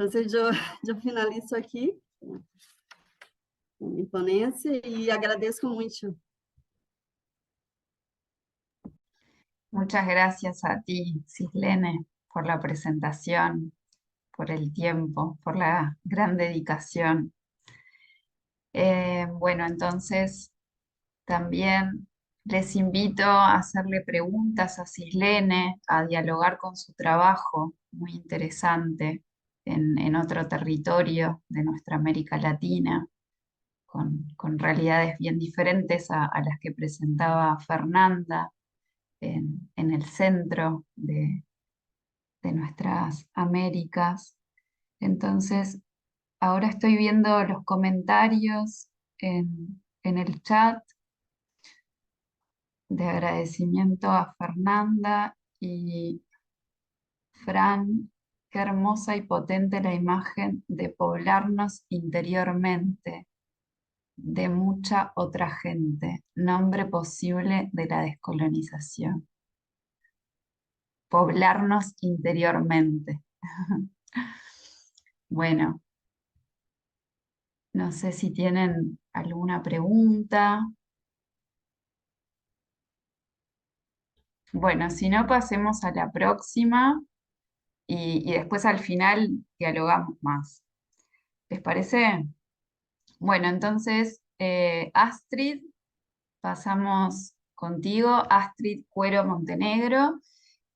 Então, eu finalizo aqui mi ponencia y agradezco mucho. Muchas gracias a ti, Cislene, por la presentación, por el tiempo, por la gran dedicación. Bueno, entonces también les invito a hacerle preguntas a Cislene, a dialogar con su trabajo, muy interesante, en otro territorio de nuestra América Latina, con realidades bien diferentes a las que presentaba Fernanda en el centro de nuestras Américas. Entonces, ahora estoy viendo los comentarios en el chat de agradecimiento a Fernanda y Fran. Qué hermosa y potente la imagen de poblarnos interiormente de mucha otra gente, nombre posible de la descolonización. Poblarnos interiormente. Bueno, no sé si tienen alguna pregunta. Bueno, si no, pasemos a la próxima y después al final dialogamos más. ¿Les parece? Bueno, entonces, Astrid, pasamos contigo, Astrid Cuero Montenegro.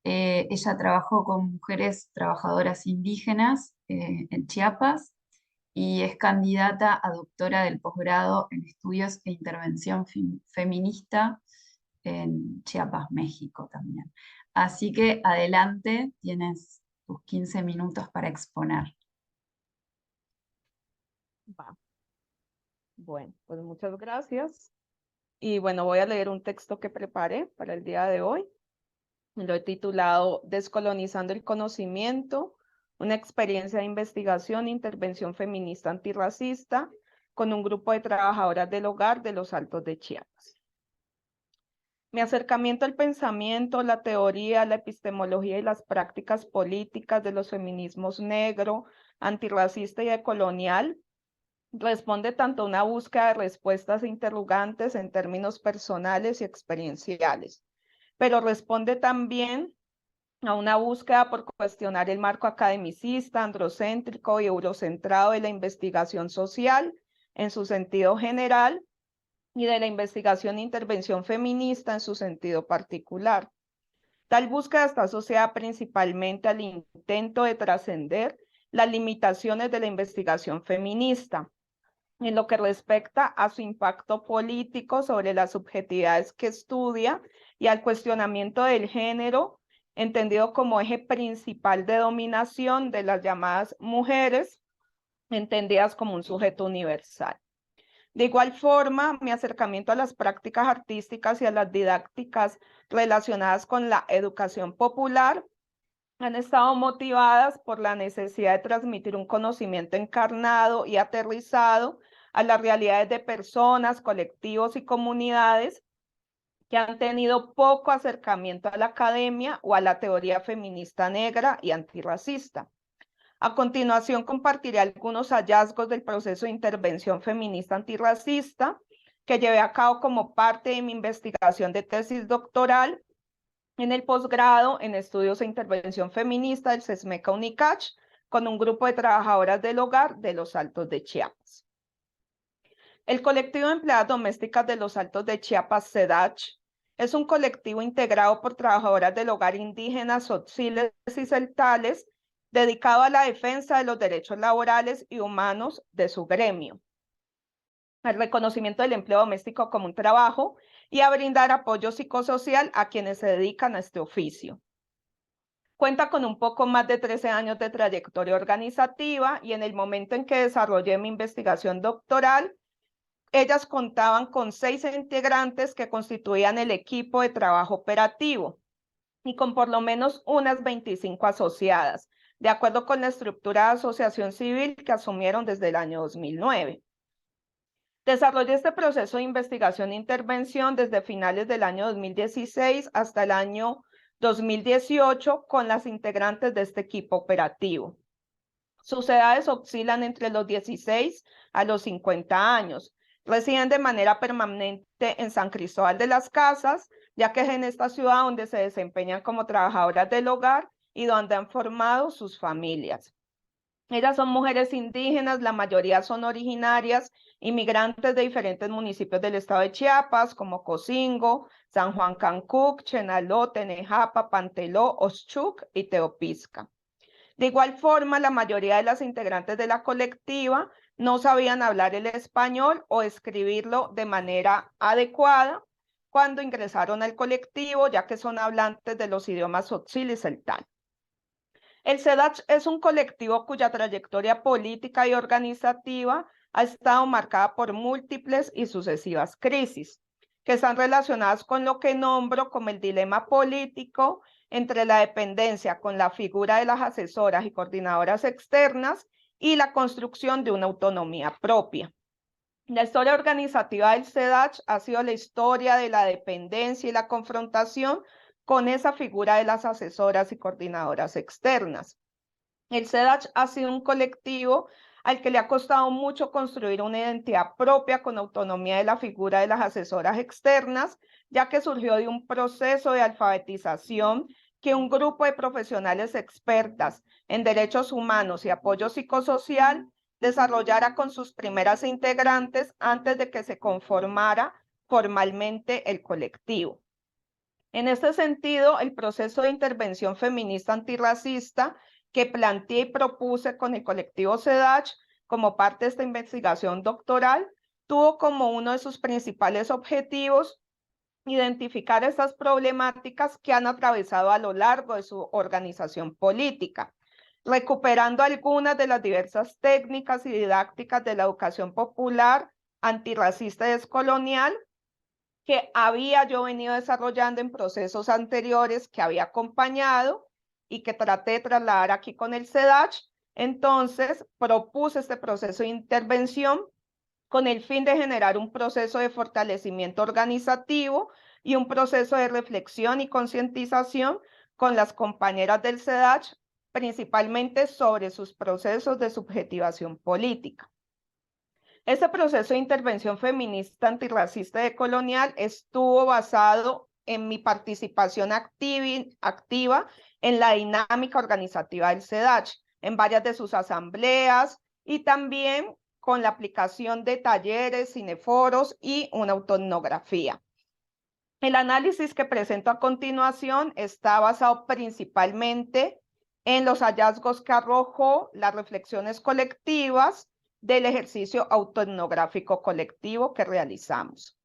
Ella trabajó con mujeres trabajadoras indígenas en Chiapas y es candidata a doctora del posgrado en estudios e intervención feminista en Chiapas, México también. Así que adelante, tienes tus 15 minutos para exponer. Va. Bueno, pues muchas gracias. Y bueno, voy a leer un texto que preparé para el día de hoy. Lo he titulado Descolonizando el conocimiento, una experiencia de investigación e intervención feminista antirracista con un grupo de trabajadoras del hogar de los Altos de Chiapas. Mi acercamiento al pensamiento, la teoría, la epistemología y las prácticas políticas de los feminismos negro, antirracista y decolonial responde tanto a una búsqueda de respuestas e interrogantes en términos personales y experienciales, pero responde también a una búsqueda por cuestionar el marco academicista, androcéntrico y eurocentrado de la investigación social en su sentido general y de la investigación e intervención feminista en su sentido particular. Tal búsqueda está asociada principalmente al intento de trascender las limitaciones de la investigación feminista en lo que respecta a su impacto político sobre las subjetividades que estudia y al cuestionamiento del género, entendido como eje principal de dominación de las llamadas mujeres, entendidas como un sujeto universal. De igual forma, mi acercamiento a las prácticas artísticas y a las didácticas relacionadas con la educación popular han estado motivadas por la necesidad de transmitir un conocimiento encarnado y aterrizado a las realidades de personas, colectivos y comunidades que han tenido poco acercamiento a la academia o a la teoría feminista negra y antirracista. A continuación, compartiré algunos hallazgos del proceso de intervención feminista antirracista que llevé a cabo como parte de mi investigación de tesis doctoral en el posgrado en estudios e intervención feminista del CESMECA UNICACH con un grupo de trabajadoras del hogar de los Altos de Chiapas. El colectivo de empleadas domésticas de los Altos de Chiapas, CEDACH, es un colectivo integrado por trabajadoras del hogar indígenas, tzotziles y celtales, dedicado a la defensa de los derechos laborales y humanos de su gremio, al reconocimiento del empleo doméstico como un trabajo y a brindar apoyo psicosocial a quienes se dedican a este oficio. Cuenta con un poco más de 13 años de trayectoria organizativa y en el momento en que desarrollé mi investigación doctoral, ellas contaban con 6 integrantes que constituían el equipo de trabajo operativo y con por lo menos unas 25 asociadas, de acuerdo con la estructura de asociación civil que asumieron desde el año 2009. Desarrollé este proceso de investigación e intervención desde finales del año 2016 hasta el año 2018 con las integrantes de este equipo operativo. Sus edades oscilan entre los 16 a los 50 años. Residen de manera permanente en San Cristóbal de las Casas, ya que es en esta ciudad donde se desempeñan como trabajadoras del hogar y donde han formado sus familias. Ellas son mujeres indígenas, la mayoría son originarias, inmigrantes de diferentes municipios del estado de Chiapas, como Cocingo, San Juan Cancuc, Chenaló, Tenejapa, Panteló, Oshchuc y Teopisca. De igual forma, la mayoría de las integrantes de la colectiva no sabían hablar el español o escribirlo de manera adecuada cuando ingresaron al colectivo, ya que son hablantes de los idiomas Tzotzil y Celtal. El CEDACH es un colectivo cuya trayectoria política y organizativa ha estado marcada por múltiples y sucesivas crisis, que están relacionadas con lo que nombro como el dilema político entre la dependencia con la figura de las asesoras y coordinadoras externas y la construcción de una autonomía propia. La historia organizativa del CEDACH ha sido la historia de la dependencia y la confrontación con esa figura de las asesoras y coordinadoras externas. El CEDACH ha sido un colectivo al que le ha costado mucho construir una identidad propia con autonomía de la figura de las asesoras externas, ya que surgió de un proceso de alfabetización que un grupo de profesionales expertas en derechos humanos y apoyo psicosocial desarrollara con sus primeras integrantes antes de que se conformara formalmente el colectivo. En este sentido, el proceso de intervención feminista antirracista que planteé y propuse con el colectivo CEDACH como parte de esta investigación doctoral tuvo como uno de sus principales objetivos identificar estas problemáticas que han atravesado a lo largo de su organización política, recuperando algunas de las diversas técnicas y didácticas de la educación popular antirracista y descolonial que había yo venido desarrollando en procesos anteriores que había acompañado y que traté de trasladar aquí con el CEDACH. Entonces, propuse este proceso de intervención con el fin de generar un proceso de fortalecimiento organizativo y un proceso de reflexión y concientización con las compañeras del CEDACH, principalmente sobre sus procesos de subjetivación política. Este proceso de intervención feminista antirracista y decolonial estuvo basado en mi participación activa en la dinámica organizativa del CEDACH, en varias de sus asambleas y también con la aplicación de talleres, cineforos y una autoetnografía. El análisis que presento a continuación está basado principalmente en los hallazgos que arrojó las reflexiones colectivas del ejercicio autoetnográfico colectivo que realizamos.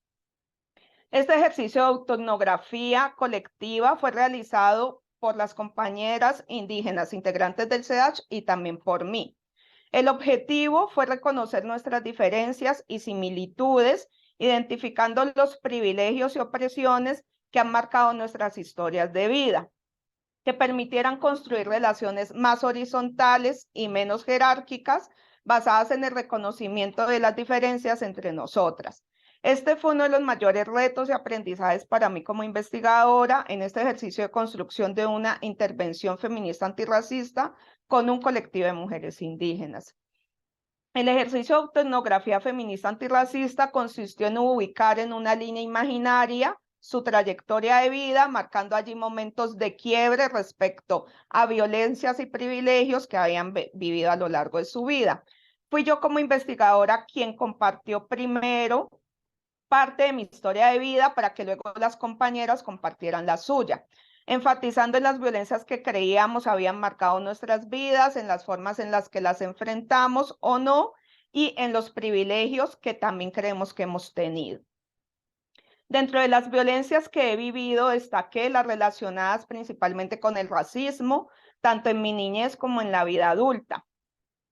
Este ejercicio de autoetnografía colectiva fue realizado por las compañeras indígenas integrantes del CEDACH y también por mí. El objetivo fue reconocer nuestras diferencias y similitudes, identificando los privilegios y opresiones que han marcado nuestras historias de vida, que permitieran construir relaciones más horizontales y menos jerárquicas, basadas en el reconocimiento de las diferencias entre nosotras. Este fue uno de los mayores retos y aprendizajes para mí como investigadora en este ejercicio de construcción de una intervención feminista antirracista con un colectivo de mujeres indígenas. El ejercicio de autoetnografía feminista antirracista consistió en ubicar en una línea imaginaria su trayectoria de vida, marcando allí momentos de quiebre respecto a violencias y privilegios que habían vivido a lo largo de su vida. Fui yo como investigadora quien compartió primero parte de mi historia de vida para que luego las compañeras compartieran la suya, enfatizando en las violencias que creíamos habían marcado nuestras vidas, en las formas en las que las enfrentamos o no, y en los privilegios que también creemos que hemos tenido. Dentro de las violencias que he vivido, destaqué las relacionadas principalmente con el racismo, tanto en mi niñez como en la vida adulta.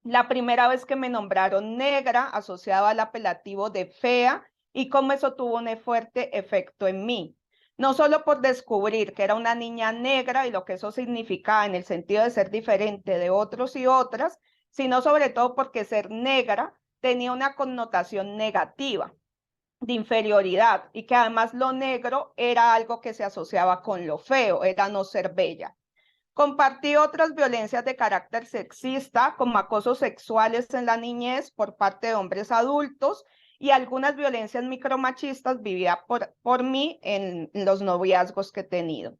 La primera vez que me nombraron negra, asociado al apelativo de fea, y cómo eso tuvo un fuerte efecto en mí. No solo por descubrir que era una niña negra y lo que eso significaba en el sentido de ser diferente de otros y otras, sino sobre todo porque ser negra tenía una connotación negativa, de inferioridad, y que además lo negro era algo que se asociaba con lo feo, era no ser bella. Compartí otras violencias de carácter sexista, como acosos sexuales en la niñez por parte de hombres adultos y algunas violencias micromachistas vividas por mí en los noviazgos que he tenido.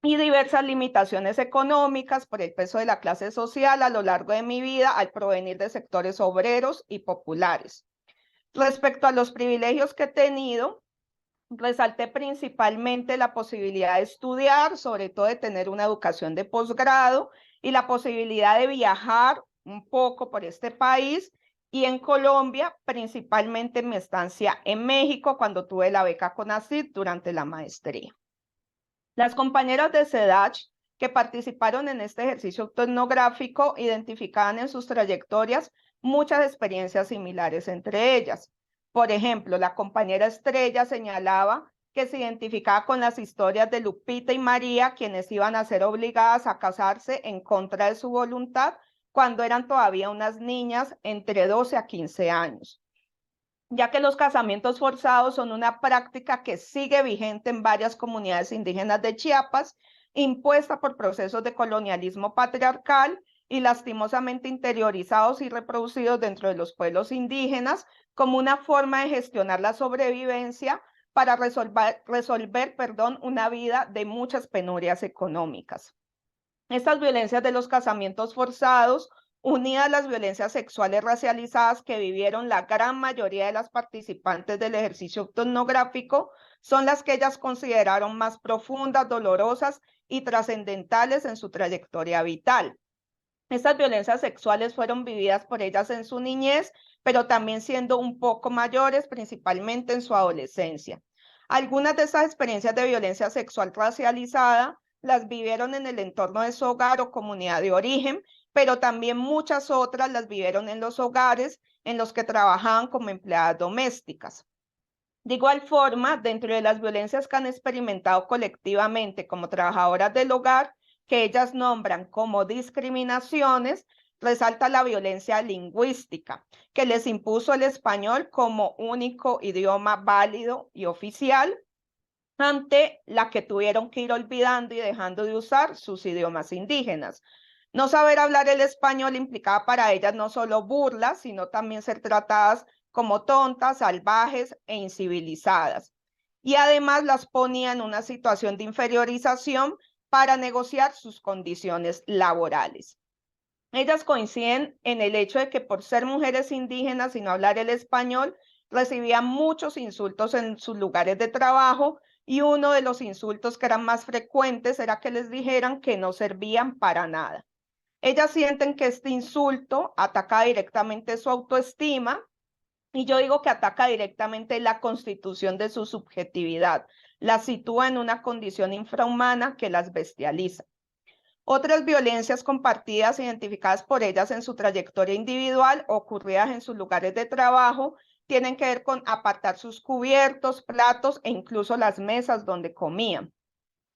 Y diversas limitaciones económicas por el peso de la clase social a lo largo de mi vida al provenir de sectores obreros y populares. Respecto a los privilegios que he tenido, resalté principalmente la posibilidad de estudiar, sobre todo de tener una educación de posgrado y la posibilidad de viajar un poco por este país, y en Colombia, principalmente en mi estancia en México, cuando tuve la beca CONACYT durante la maestría. Las compañeras de CEDACH que participaron en este ejercicio etnográfico identificaban en sus trayectorias muchas experiencias similares entre ellas. Por ejemplo, la compañera Estrella señalaba que se identificaba con las historias de Lupita y María, quienes iban a ser obligadas a casarse en contra de su voluntad cuando eran todavía unas niñas entre 12 a 15 años, ya que los casamientos forzados son una práctica que sigue vigente en varias comunidades indígenas de Chiapas, impuesta por procesos de colonialismo patriarcal y lastimosamente interiorizados y reproducidos dentro de los pueblos indígenas como una forma de gestionar la sobrevivencia para resolver una vida de muchas penurias económicas. Estas violencias de los casamientos forzados, unidas a las violencias sexuales racializadas que vivieron la gran mayoría de las participantes del ejercicio etnográfico, son las que ellas consideraron más profundas, dolorosas y trascendentales en su trayectoria vital. Estas violencias sexuales fueron vividas por ellas en su niñez, pero también siendo un poco mayores, principalmente en su adolescencia. Algunas de esas experiencias de violencia sexual racializada las vivieron en el entorno de su hogar o comunidad de origen, pero también muchas otras las vivieron en los hogares en los que trabajaban como empleadas domésticas. De igual forma, dentro de las violencias que han experimentado colectivamente como trabajadoras del hogar, que ellas nombran como discriminaciones, resalta la violencia lingüística, que les impuso el español como único idioma válido y oficial, ante la que tuvieron que ir olvidando y dejando de usar sus idiomas indígenas. No saber hablar el español implicaba para ellas no solo burlas, sino también ser tratadas como tontas, salvajes e incivilizadas. Y además las ponía en una situación de inferiorización para negociar sus condiciones laborales. Ellas coinciden en el hecho de que por ser mujeres indígenas y no hablar el español, recibían muchos insultos en sus lugares de trabajo, y uno de los insultos que eran más frecuentes era que les dijeran que no servían para nada. Ellas sienten que este insulto ataca directamente su autoestima, y yo digo que ataca directamente la constitución de su subjetividad, las sitúa en una condición infrahumana que las bestializa. Otras violencias compartidas, identificadas por ellas en su trayectoria individual, ocurridas en sus lugares de trabajo, tienen que ver con apartar sus cubiertos, platos e incluso las mesas donde comían.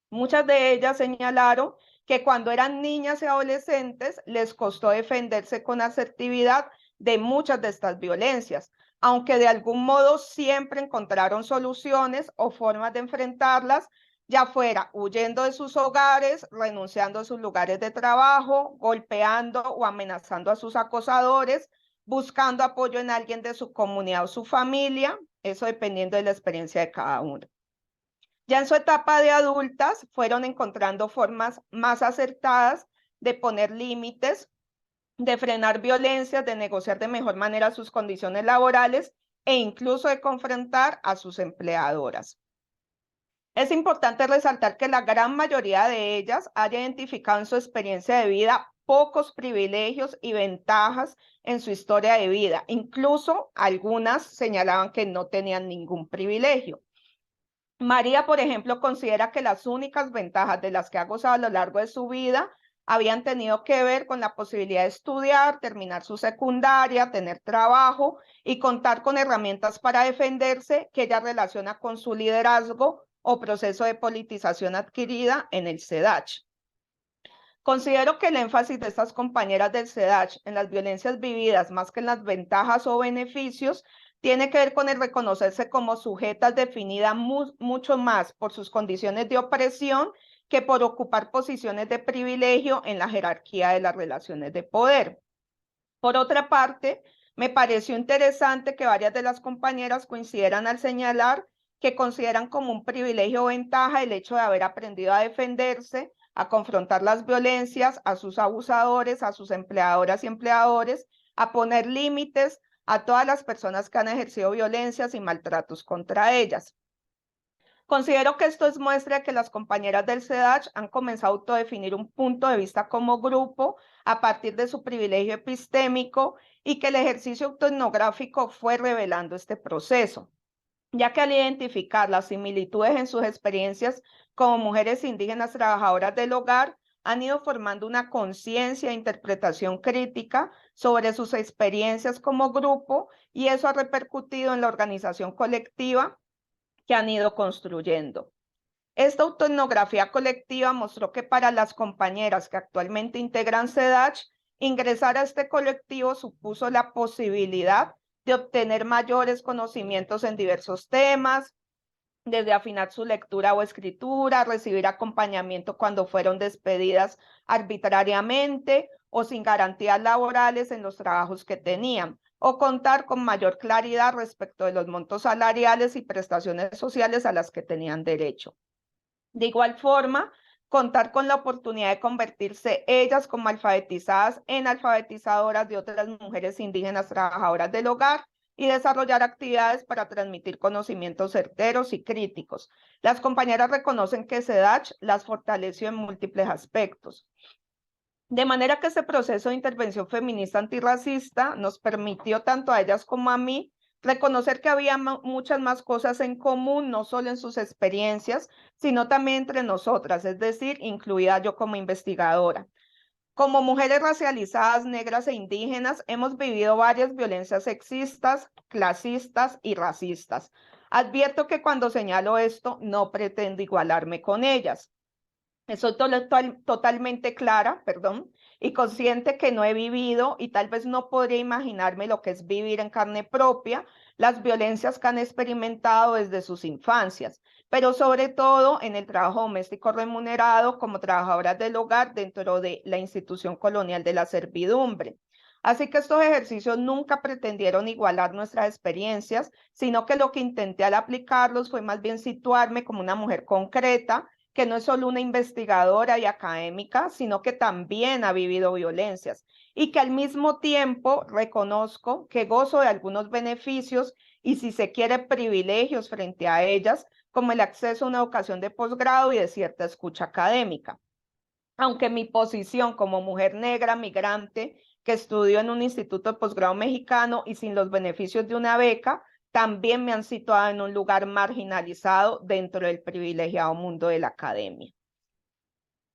Muchas de ellas señalaron que cuando eran niñas y adolescentes les costó defenderse con asertividad de muchas de estas violencias, aunque de algún modo siempre encontraron soluciones o formas de enfrentarlas, ya fuera huyendo de sus hogares, renunciando a sus lugares de trabajo, golpeando o amenazando a sus acosadores, buscando apoyo en alguien de su comunidad o su familia, eso dependiendo de la experiencia de cada uno. Ya en su etapa de adultas fueron encontrando formas más acertadas de poner límites, de frenar violencias, de negociar de mejor manera sus condiciones laborales e incluso de confrontar a sus empleadoras. Es importante resaltar que la gran mayoría de ellas haya identificado en su experiencia de vida pocos privilegios y ventajas en su historia de vida. Incluso algunas señalaban que no tenían ningún privilegio. María, por ejemplo, considera que las únicas ventajas de las que ha gozado a lo largo de su vida habían tenido que ver con la posibilidad de estudiar, terminar su secundaria, tener trabajo y contar con herramientas para defenderse, que ella relaciona con su liderazgo o proceso de politización adquirida en el CEDACH. Considero que el énfasis de estas compañeras del SEDACH en las violencias vividas más que en las ventajas o beneficios tiene que ver con el reconocerse como sujetas definidas mucho más por sus condiciones de opresión que por ocupar posiciones de privilegio en la jerarquía de las relaciones de poder. Por otra parte, me pareció interesante que varias de las compañeras coincidieran al señalar que consideran como un privilegio o ventaja el hecho de haber aprendido a defenderse, a confrontar las violencias, a sus abusadores, a sus empleadoras y empleadores, a poner límites a todas las personas que han ejercido violencias y maltratos contra ellas. Considero que esto es muestra de que las compañeras del SEDACH han comenzado a autodefinir un punto de vista como grupo a partir de su privilegio epistémico y que el ejercicio autoetnográfico fue revelando este proceso, ya que al identificar las similitudes en sus experiencias como mujeres indígenas trabajadoras del hogar, han ido formando una conciencia e interpretación crítica sobre sus experiencias como grupo y eso ha repercutido en la organización colectiva que han ido construyendo. Esta autoetnografía colectiva mostró que para las compañeras que actualmente integran SEDACH, ingresar a este colectivo supuso la posibilidad de obtener mayores conocimientos en diversos temas, desde afinar su lectura o escritura, recibir acompañamiento cuando fueron despedidas arbitrariamente o sin garantías laborales en los trabajos que tenían, o contar con mayor claridad respecto de los montos salariales y prestaciones sociales a las que tenían derecho. De igual forma, contar con la oportunidad de convertirse ellas como alfabetizadas en alfabetizadoras de otras mujeres indígenas trabajadoras del hogar y desarrollar actividades para transmitir conocimientos certeros y críticos. Las compañeras reconocen que SEDACH las fortaleció en múltiples aspectos. De manera que este proceso de intervención feminista antirracista nos permitió tanto a ellas como a mí reconocer que había muchas más cosas en común, no solo en sus experiencias, sino también entre nosotras, es decir, incluida yo como investigadora. Como mujeres racializadas, negras e indígenas, hemos vivido varias violencias sexistas, clasistas y racistas. Advierto que cuando señalo esto, no pretendo igualarme con ellas. Soy totalmente clara, y consciente que no he vivido y tal vez no podría imaginarme lo que es vivir en carne propia las violencias que han experimentado desde sus infancias, pero sobre todo en el trabajo doméstico remunerado como trabajadoras del hogar dentro de la institución colonial de la servidumbre. Así que estos ejercicios nunca pretendieron igualar nuestras experiencias, sino que lo que intenté al aplicarlos fue más bien situarme como una mujer concreta, que no es solo una investigadora y académica, sino que también ha vivido violencias y que al mismo tiempo reconozco que gozo de algunos beneficios y, si se quiere, privilegios frente a ellas, como el acceso a una educación de posgrado y de cierta escucha académica. Aunque mi posición como mujer negra migrante que estudió en un instituto de posgrado mexicano y sin los beneficios de una beca, también me han situado en un lugar marginalizado dentro del privilegiado mundo de la academia.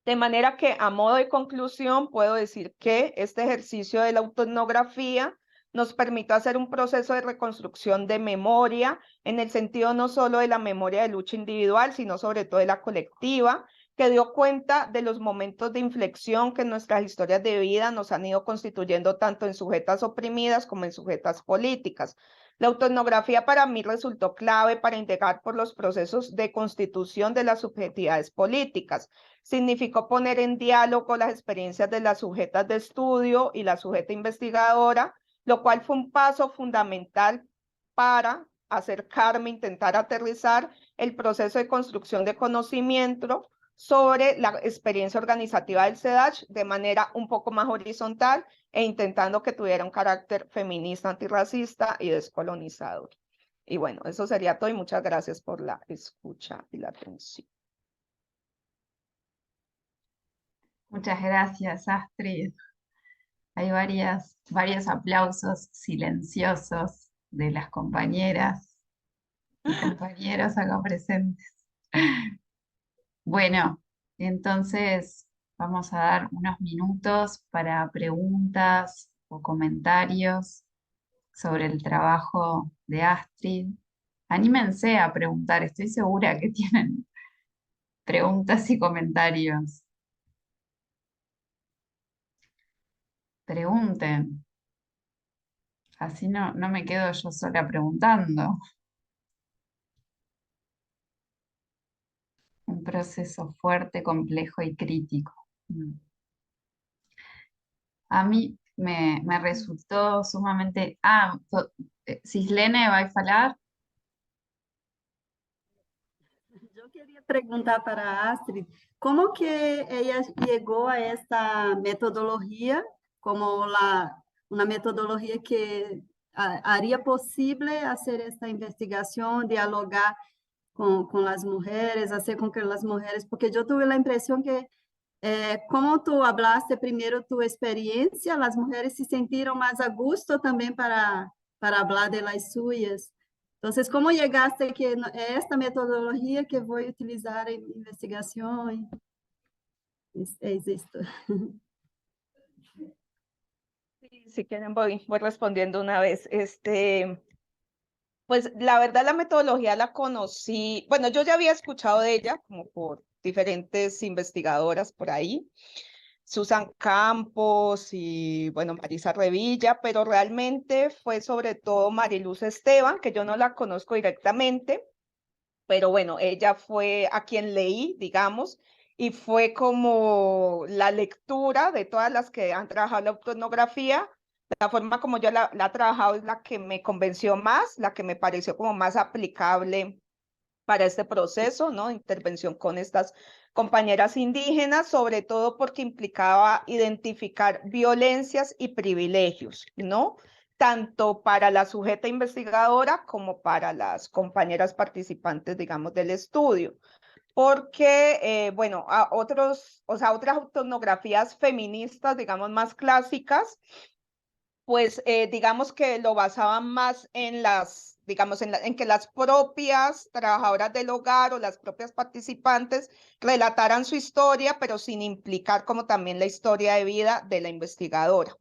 De manera que, a modo de conclusión, puedo decir que este ejercicio de la autoetnografía nos permitió hacer un proceso de reconstrucción de memoria, en el sentido no solo de la memoria de lucha individual, sino sobre todo de la colectiva, que dio cuenta de los momentos de inflexión que en nuestras historias de vida nos han ido constituyendo tanto en sujetas oprimidas como en sujetas políticas. La autoetnografía para mí resultó clave para indagar por los procesos de constitución de las subjetividades políticas. Significó poner en diálogo las experiencias de las sujetas de estudio y la sujeta investigadora, lo cual fue un paso fundamental para acercarme, intentar aterrizar el proceso de construcción de conocimiento sobre la experiencia organizativa del SEDACH de manera un poco más horizontal e intentando que tuviera un carácter feminista, antirracista y descolonizador. Y bueno, eso sería todo y muchas gracias por la escucha y la atención. Muchas gracias, Astrid. Hay varios aplausos silenciosos de las compañeras y compañeros acá presentes. Bueno, entonces vamos a dar unos minutos para preguntas o comentarios sobre el trabajo de Astrid. Anímense a preguntar, estoy segura que tienen preguntas y comentarios. pregunten. Así no me quedo yo sola preguntando. Un proceso fuerte, complejo y crítico. Mm. A mí me resultó sumamente... Cislene, ¿vai a falar? Eu queria perguntar para a Astrid como que ela chegou a esta metodologia, como uma metodologia que haria possível fazer esta investigação, dialogar com as mulheres, fazer com que as mulheres, porque eu tive a impressão que como tu hablaste primeiro tu experiência, as mulheres se sentiram mais a gusto também para falar de las suyas. Entonces, ¿cómo llegaste que esta metodología que voy a utilizar en investigación es esto? Sí, si quieren voy respondiendo una vez. Pues la verdad la metodología la conocí, bueno, yo ya había escuchado de ella como por diferentes investigadoras por ahí, Susan Campos y bueno, Marisa Revilla, pero realmente fue sobre todo Mariluz Esteban, que yo no la conozco directamente, pero bueno, ella fue a quien leí, digamos, y fue como la lectura de todas las que han trabajado la autoetnografía. La forma como yo la he trabajado es la que me convenció más, la que me pareció como más aplicable para este proceso, ¿no? Intervención con estas compañeras indígenas, sobre todo porque implicaba identificar violencias y privilegios, ¿no? Tanto para la sujeta investigadora como para las compañeras participantes, digamos, del estudio. Porque, bueno, otras autoetnografías feministas, digamos, más clásicas, pues digamos que lo basaban más en digamos, en que las propias trabajadoras del hogar o las propias participantes relataran su historia, pero sin implicar como también la historia de vida de la investigadora.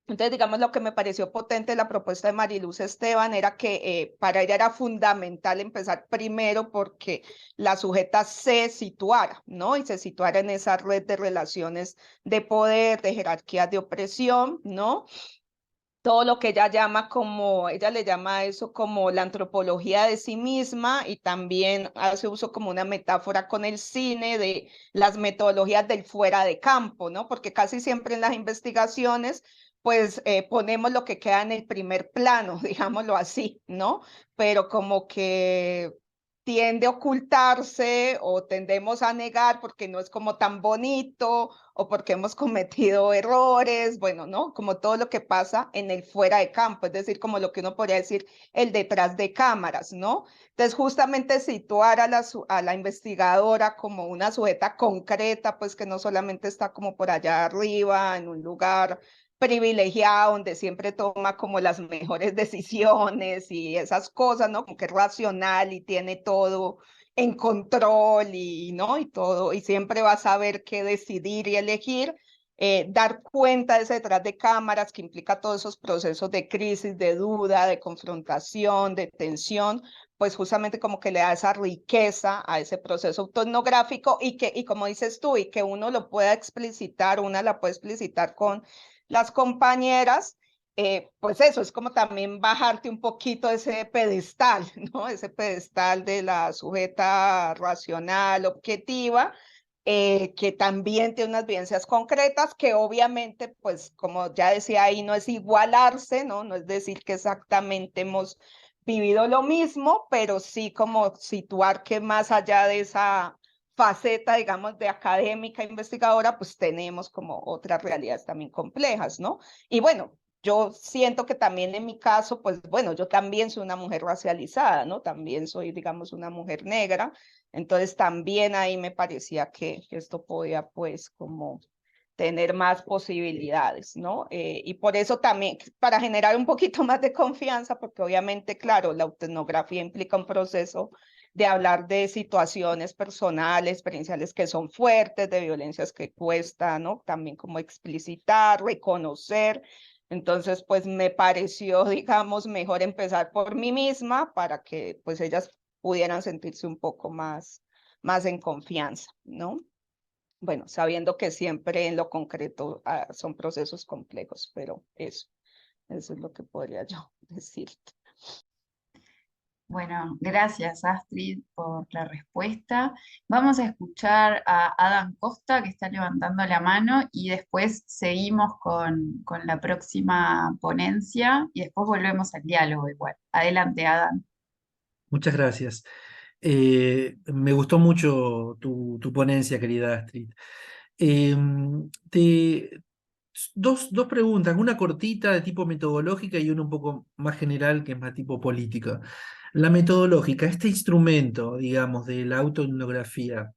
Entonces, digamos, lo que me pareció potente de la propuesta de Mariluz Esteban era que para ella era fundamental empezar primero porque la sujeta se situara, ¿no? Y se situara en esa red de relaciones de poder, de jerarquías de opresión, ¿no? Todo lo que ella llama como, ella le llama a eso como la antropología de sí misma y también hace uso como una metáfora con el cine de las metodologías del fuera de campo, ¿no? Porque casi siempre en las investigaciones pues ponemos lo que queda en el primer plano, digámoslo así, ¿no? Pero como que tiende a ocultarse o tendemos a negar porque no es como tan bonito o porque hemos cometido errores, bueno, ¿no? Como todo lo que pasa en el fuera de campo, es decir, como lo que uno podría decir el detrás de cámaras, ¿no? Entonces, justamente situar a la investigadora como una sujeta concreta, pues que no solamente está como por allá arriba, en un lugar privilegiado, donde siempre toma como las mejores decisiones y esas cosas, ¿no? Como que es racional y tiene todo en control y, ¿no? Y todo, y siempre va a saber qué decidir y elegir, dar cuenta de ese detrás de cámaras que implica todos esos procesos de crisis, de duda, de confrontación, de tensión, pues justamente como que le da esa riqueza a ese proceso autoetnográfico y como dices tú, y que uno lo pueda explicitar, una la puede explicitar con las compañeras, pues eso, es como también bajarte un poquito ese pedestal, ¿no? Ese pedestal de la sujeta racional, objetiva, que también tiene unas vivencias concretas, que obviamente, pues como ya decía ahí, no es igualarse, ¿no? No es decir que exactamente hemos vivido lo mismo, pero sí como situar que más allá de esa faceta, digamos, de académica investigadora, pues tenemos como otras realidades también complejas, ¿no? Y bueno, yo siento que también en mi caso, pues bueno, yo también soy una mujer racializada, ¿no? También soy, digamos, una mujer negra, entonces también ahí me parecía que esto podía, pues, como tener más posibilidades, ¿no? Y por eso también, para generar un poquito más de confianza, porque obviamente, claro, la autoetnografía implica un proceso de hablar de situaciones personales, experienciales que son fuertes, de violencias que cuesta, ¿no? También como explicitar, reconocer. Entonces, pues me pareció, digamos, mejor empezar por mí misma para que pues ellas pudieran sentirse un poco más en confianza, ¿no? bueno, sabiendo que siempre en lo concreto son procesos complejos, pero eso es lo que podría yo decirte. Bueno, gracias Astrid por la respuesta. Vamos a escuchar a Adam Costa que está levantando la mano y después seguimos con la próxima ponencia y después volvemos al diálogo igual. Adelante, Adam. Muchas gracias. Me gustó mucho tu ponencia, querida Astrid. Te, dos preguntas, una cortita de tipo metodológica y una un poco más general que es más tipo política. La metodológica, este instrumento, digamos, de la autoetnografía,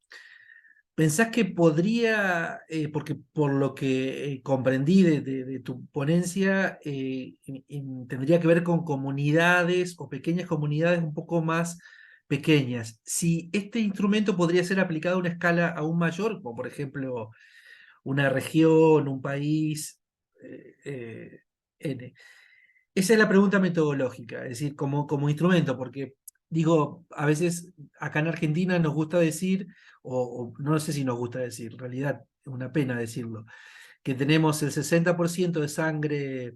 ¿pensás que podría, porque por lo que comprendí de tu ponencia, tendría que ver con comunidades o pequeñas comunidades un poco más pequeñas? Si este instrumento podría ser aplicado a una escala aún mayor, como por ejemplo una región, un país, N. Esa es la pregunta metodológica, es decir, como instrumento, porque digo, a veces acá en Argentina nos gusta decir, o no sé si nos gusta decir, en realidad es una pena decirlo, que tenemos el 60% de sangre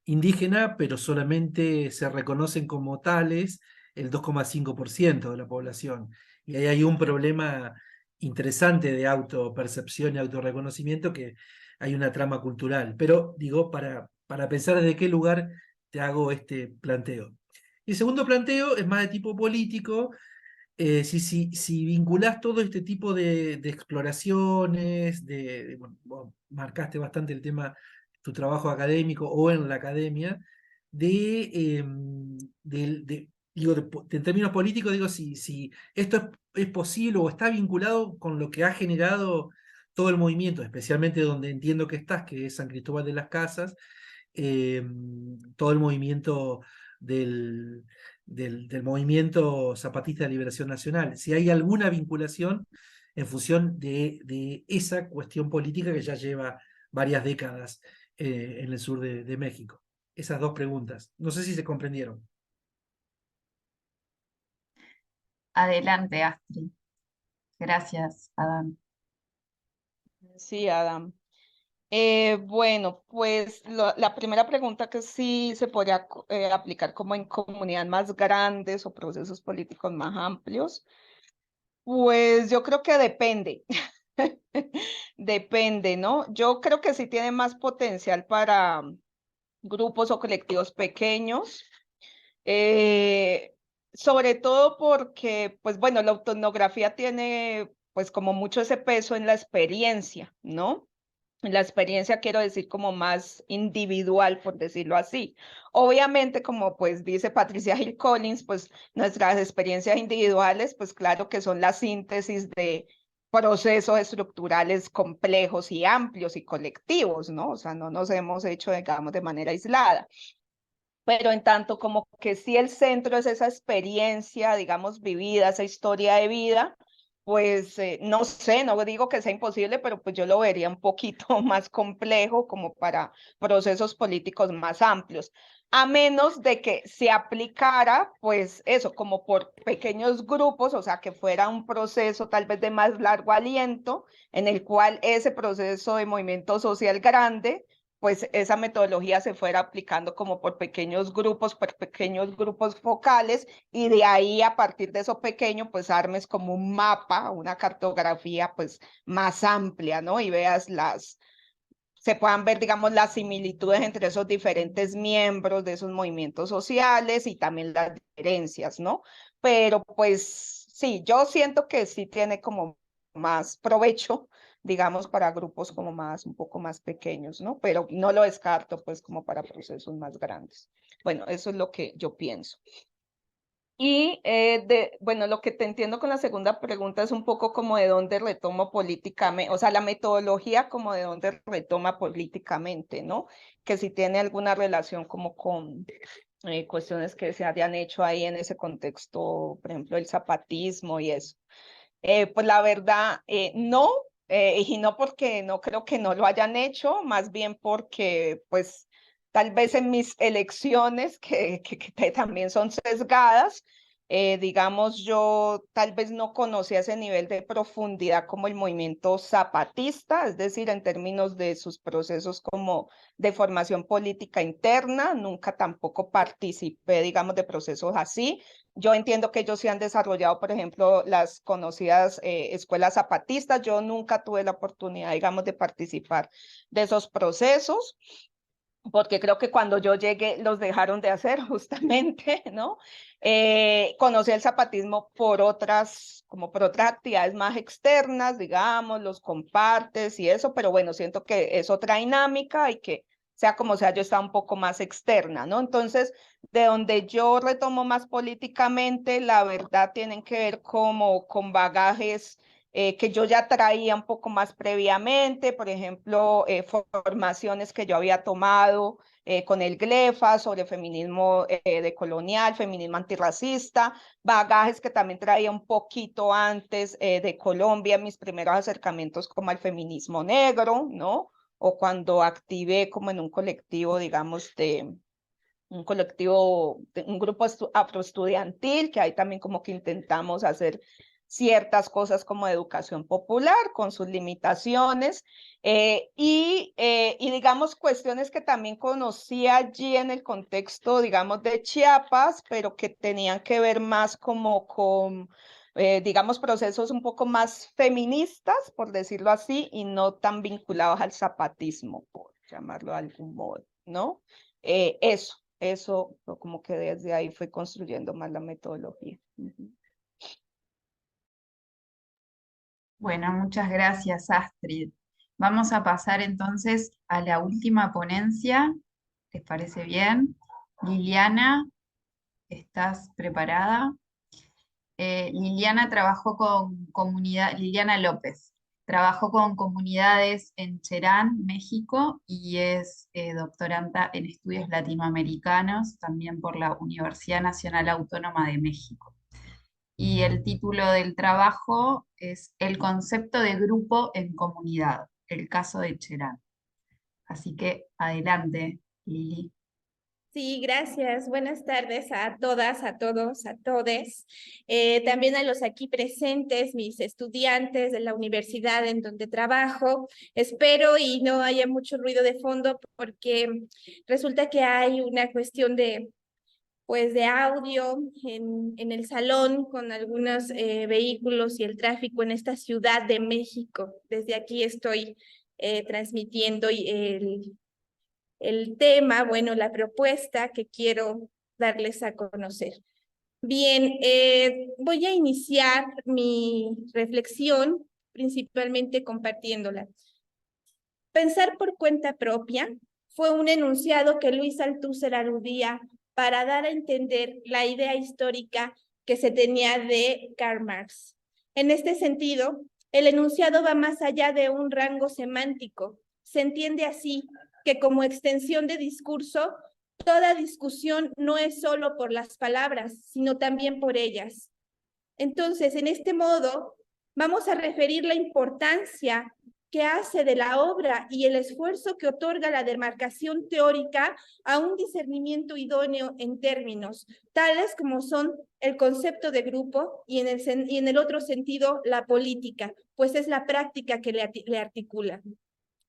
indígena, pero solamente se reconocen como tales el 2,5% de la población. Y ahí hay un problema interesante de autopercepción y autorreconocimiento, que hay una trama cultural. Pero digo, para pensar desde qué lugar te hago este planteo. Y el segundo planteo es más de tipo político. Si vinculás todo este tipo de exploraciones, bueno, vos marcaste bastante el tema, tu trabajo académico o en la academia, digo, en términos políticos, digo, si esto es posible o está vinculado con lo que ha generado todo el movimiento, especialmente donde entiendo que estás, que es San Cristóbal de las Casas, todo el movimiento del movimiento zapatista de liberación nacional, si hay alguna vinculación en función de esa cuestión política que ya lleva varias décadas en el sur de México. Esas dos preguntas. No sé si se comprendieron. Adelante, Astrid. Gracias, Adam. Sí, Adam. Bueno, pues la primera pregunta que sí se podría aplicar como en comunidades más grandes o procesos políticos más amplios, pues yo creo que depende. Depende, ¿no? Yo creo que sí tiene más potencial para grupos o colectivos pequeños, eh, sobre todo porque, pues bueno, la autoetnografía tiene pues como mucho ese peso en la experiencia, ¿no? La experiencia quiero decir como más individual, por decirlo así. Obviamente, como pues dice Patricia Hill Collins, pues nuestras experiencias individuales, pues claro que son la síntesis de procesos estructurales complejos y amplios y colectivos, ¿no? O sea, no nos hemos hecho, digamos, de manera aislada. Pero en tanto como que sí el centro es esa experiencia, digamos, vivida, esa historia de vida, pues no sé, no digo que sea imposible, pero pues yo lo vería un poquito más complejo como para procesos políticos más amplios, a menos de que se aplicara, pues eso, como por pequeños grupos, o sea, que fuera un proceso tal vez de más largo aliento, en el cual ese proceso de movimiento social grande pues esa metodología se fuera aplicando como por pequeños grupos focales, y de ahí a partir de eso pequeño, pues armes como un mapa, una cartografía pues más amplia, ¿no? Y veas se puedan ver, digamos, las similitudes entre esos diferentes miembros de esos movimientos sociales y también las diferencias, ¿no? Pero pues sí, yo siento que sí tiene como más provecho, digamos, para grupos como más, un poco más pequeños, ¿no? Pero no lo descarto, pues, como para procesos más grandes. Bueno, eso es lo que yo pienso. Y bueno, lo que te entiendo con la segunda pregunta es un poco como de dónde retomo políticamente, o sea, la metodología como de dónde retoma políticamente, ¿no? Que si tiene alguna relación como con cuestiones que se hayan hecho ahí en ese contexto, por ejemplo, el zapatismo y eso. Pues la verdad, no, y no porque no creo que no lo hayan hecho, más bien porque pues tal vez en mis elecciones, que también son sesgadas, Digamos, yo tal vez no conocía ese nivel de profundidad como el movimiento zapatista, es decir, en términos de sus procesos como de formación política interna, nunca tampoco participé, digamos, de procesos así. Yo entiendo que ellos se han desarrollado, por ejemplo, las conocidas escuelas zapatistas. Yo nunca tuve la oportunidad, digamos, de participar de esos procesos, porque creo que cuando yo llegué los dejaron de hacer justamente, ¿no? Conocí el zapatismo por otras, como por otras actividades más externas, digamos, los compartes y eso, pero bueno, siento que es otra dinámica y que sea como sea, yo estaba un poco más externa, ¿no? Entonces, de donde yo retomo más políticamente, la verdad tienen que ver como con bagajes que yo ya traía un poco más previamente, por ejemplo, formaciones que yo había tomado con el GLEFA sobre feminismo decolonial, feminismo antirracista, bagajes que también traía un poquito antes de Colombia, mis primeros acercamientos como al feminismo negro, ¿no? O cuando activé como en un colectivo, digamos, de un colectivo, un grupo afroestudiantil, que ahí también como que intentamos hacer ciertas cosas como de educación popular con sus limitaciones y digamos cuestiones que también conocí allí en el contexto, digamos, de Chiapas, pero que tenían que ver más como con, digamos, procesos un poco más feministas, por decirlo así, y no tan vinculados al zapatismo, por llamarlo de algún modo, ¿no? Eso como que desde ahí fue construyendo más la metodología. Bueno, muchas gracias, Astrid. Vamos a pasar entonces a la última ponencia. ¿Les parece bien? Liliana, ¿estás preparada? Liliana trabajó con comunidad, Liliana López, trabajó con comunidades en Cherán, México, y es doctoranda en estudios latinoamericanos, también por la Universidad Nacional Autónoma de México. Y el título del trabajo es El concepto de grupo en comunidad, el caso de Cherán. Así que adelante, Lili. Sí, gracias. Buenas tardes a todas, a todos, a todes. También a los aquí presentes, mis estudiantes de la universidad en donde trabajo. Espero y no haya mucho ruido de fondo porque resulta que hay una cuestión pues, de audio en el salón con algunos vehículos y el tráfico en esta Ciudad de México. Desde aquí estoy transmitiendo el tema, bueno, la propuesta que quiero darles a conocer. Bien, voy a iniciar mi reflexión principalmente compartiéndola. Pensar por cuenta propia fue un enunciado que Luis Althusser aludía para dar a entender la idea histórica que se tenía de Karl Marx. En este sentido, el enunciado va más allá de un rango semántico. Se entiende así que como extensión de discurso, toda discusión no es solo por las palabras, sino también por ellas. Entonces, en este modo, vamos a referir la importancia que hace de la obra y el esfuerzo que otorga la demarcación teórica a un discernimiento idóneo en términos, tales como son el concepto de grupo y en el otro sentido la política, pues es la práctica que le articula.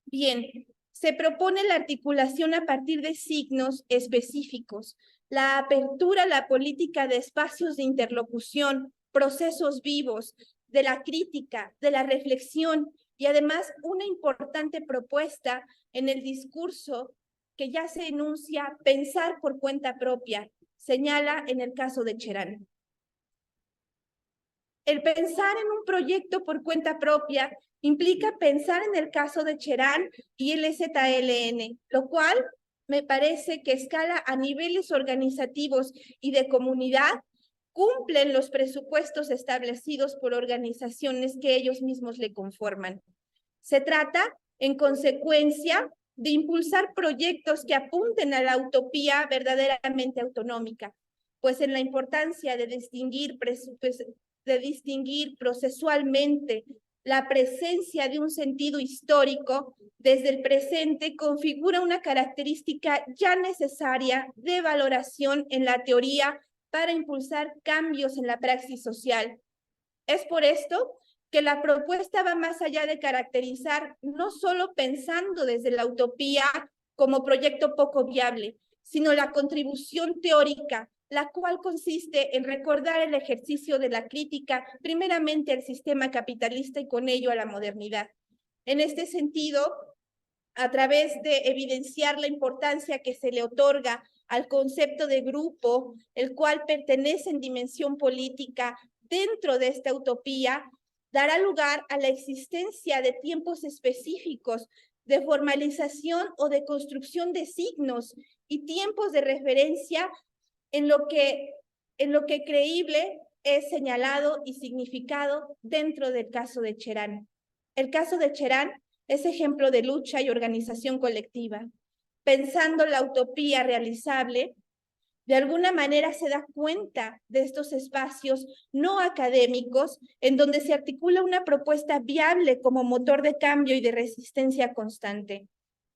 Bien, se propone la articulación a partir de signos específicos, la apertura a la política de espacios de interlocución, procesos vivos, de la crítica, de la reflexión y además una importante propuesta en el discurso que ya se enuncia pensar por cuenta propia, señala en el caso de Cherán. El pensar en un proyecto por cuenta propia implica pensar en el caso de Cherán y el EZLN, lo cual me parece que escala a niveles organizativos y de comunidad, cumplen los presupuestos establecidos por organizaciones que ellos mismos le conforman. Se trata, en consecuencia, de impulsar proyectos que apunten a la utopía verdaderamente autonómica, pues en la importancia de distinguir procesualmente la presencia de un sentido histórico desde el presente configura una característica ya necesaria de valoración en la teoría para impulsar cambios en la praxis social. Es por esto que la propuesta va más allá de caracterizar, no solo pensando desde la utopía como proyecto poco viable, sino la contribución teórica, la cual consiste en recordar el ejercicio de la crítica, primeramente al sistema capitalista y con ello a la modernidad. En este sentido, a través de evidenciar la importancia que se le otorga al concepto de grupo, el cual pertenece en dimensión política dentro de esta utopía, dará lugar a la existencia de tiempos específicos de formalización o de construcción de signos y tiempos de referencia en lo que creíble es señalado y significado dentro del caso de Cherán. El caso de Cherán es ejemplo de lucha y organización colectiva. Pensando la utopía realizable, de alguna manera se da cuenta de estos espacios no académicos en donde se articula una propuesta viable como motor de cambio y de resistencia constante.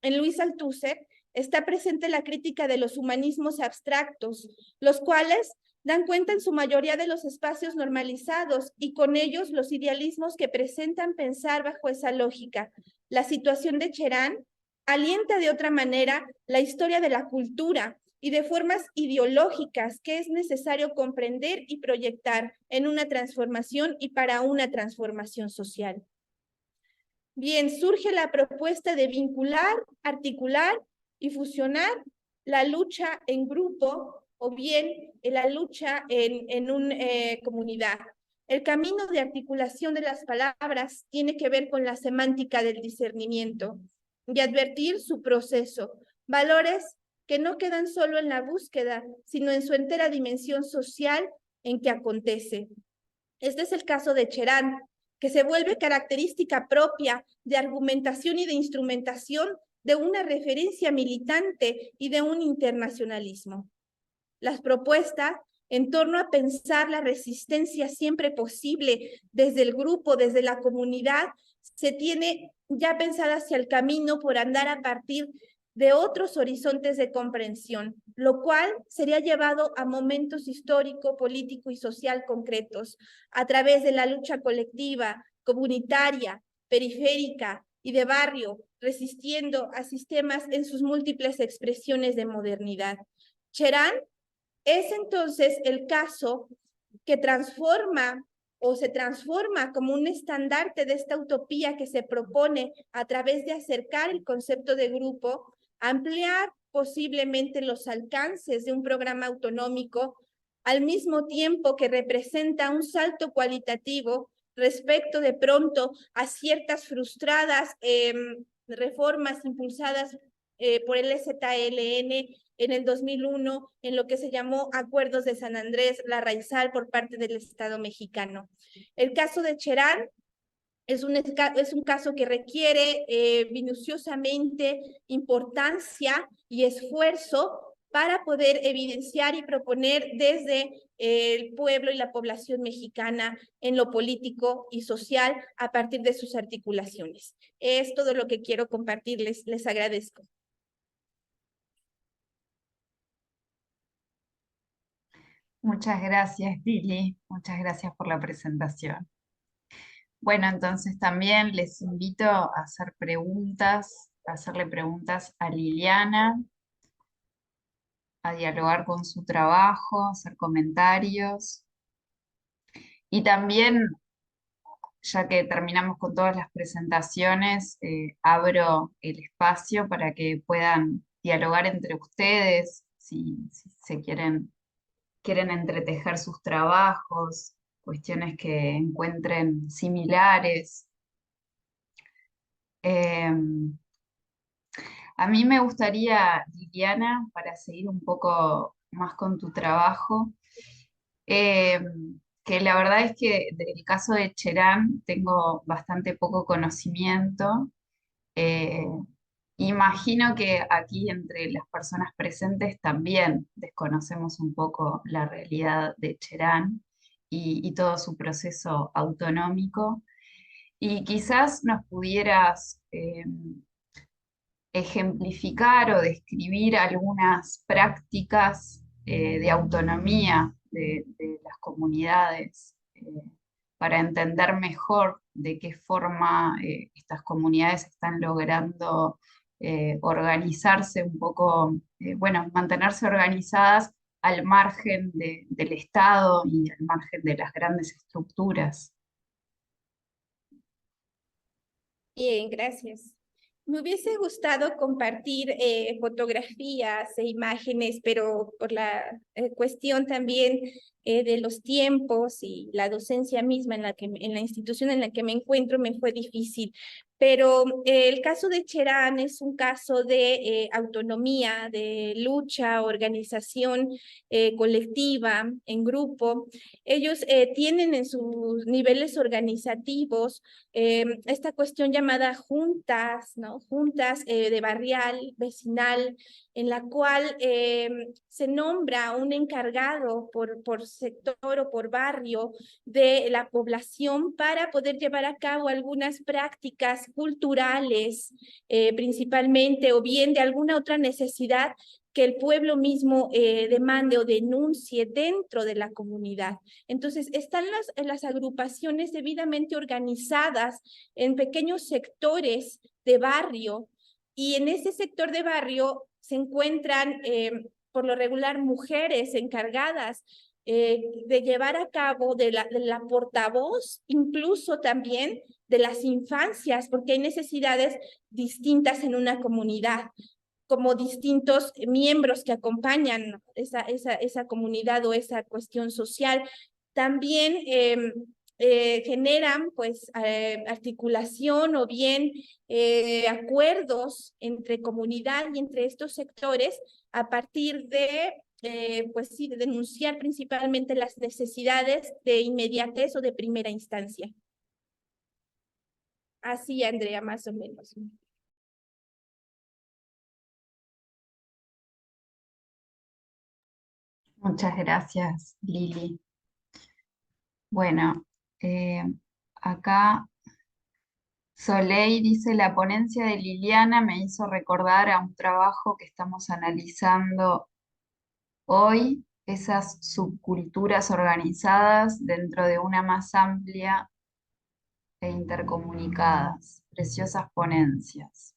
En Luis Althusser está presente la crítica de los humanismos abstractos, los cuales dan cuenta en su mayoría de los espacios normalizados y con ellos los idealismos que presentan pensar bajo esa lógica. La situación de Cherán alienta de otra manera la historia de la cultura y de formas ideológicas que es necesario comprender y proyectar en una transformación y para una transformación social. Bien, surge la propuesta de vincular, articular y fusionar la lucha en grupo o bien la lucha en una comunidad. El camino de articulación de las palabras tiene que ver con la semántica del discernimiento y advertir su proceso, valores que no quedan solo en la búsqueda, sino en su entera dimensión social en que acontece. Este es el caso de Cherán, que se vuelve característica propia de argumentación y de instrumentación de una referencia militante y de un internacionalismo. Las propuestas en torno a pensar la resistencia siempre posible desde el grupo, desde la comunidad, se tiene ya pensada hacia el camino por andar a partir de otros horizontes de comprensión, lo cual sería llevado a momentos histórico, político y social concretos, a través de la lucha colectiva, comunitaria, periférica y de barrio, resistiendo a sistemas en sus múltiples expresiones de modernidad. Cherán es entonces el caso que transforma o se transforma como un estandarte de esta utopía que se propone a través de acercar el concepto de grupo, ampliar posiblemente los alcances de un programa autonómico, al mismo tiempo que representa un salto cualitativo respecto de pronto a ciertas frustradas reformas impulsadas por el ZLN en el 2001, en lo que se llamó Acuerdos de San Andrés, la Raizal por parte del Estado mexicano. El caso de Cherán es un caso que requiere minuciosamente importancia y esfuerzo para poder evidenciar y proponer desde el pueblo y la población mexicana en lo político y social a partir de sus articulaciones. Es todo lo que quiero compartirles. Les agradezco. Muchas gracias, Lili. Muchas gracias por la presentación. Bueno, entonces también les invito a hacer preguntas, a hacerle preguntas a Liliana, a dialogar con su trabajo, hacer comentarios. Y también, ya que terminamos con todas las presentaciones, abro el espacio para que puedan dialogar entre ustedes, si se quieren entretejer sus trabajos, cuestiones que encuentren similares. A mí me gustaría, Liliana, para seguir un poco más con tu trabajo, eh, que la verdad es que del caso de Cherán tengo bastante poco conocimiento. Eh, Imagino que aquí entre las personas presentes también desconocemos un poco la realidad de Cherán y todo su proceso autonómico. Y quizás nos pudieras ejemplificar o describir algunas prácticas de autonomía de las comunidades, para entender mejor de qué forma estas comunidades están logrando organizarse un poco, bueno, mantenerse organizadas al margen del Estado y al margen de las grandes estructuras. Bien, gracias. Me hubiese gustado compartir fotografías e imágenes, pero por la cuestión también de los tiempos y la docencia misma en la institución en la que me encuentro me fue difícil. Pero el caso de Cherán es un caso de autonomía, de lucha, organización colectiva, en grupo. Ellos tienen en sus niveles organizativos esta cuestión llamada juntas, ¿no? Juntas de barrial, vecinal, en la cual se nombra un encargado por sector o por barrio de la población para poder llevar a cabo algunas prácticas culturales, principalmente, o bien de alguna otra necesidad que el pueblo mismo demande o denuncie dentro de la comunidad. Entonces, están las agrupaciones debidamente organizadas en pequeños sectores de barrio, y en ese sector de barrio se encuentran, por lo regular, mujeres encargadas de llevar a cabo de la portavoz, incluso también de las infancias, porque hay necesidades distintas en una comunidad, como distintos miembros que acompañan esa comunidad o esa cuestión social. También generan pues articulación o bien acuerdos entre comunidad y entre estos sectores a partir de pues sí, de denunciar principalmente las necesidades de inmediatez o de primera instancia. Así, Andrea, más o menos. Muchas gracias, Lili. Bueno, acá Soleil dice, la ponencia de Liliana me hizo recordar a un trabajo que estamos analizando hoy, esas subculturas organizadas dentro de una más amplia e intercomunicadas. Preciosas ponencias.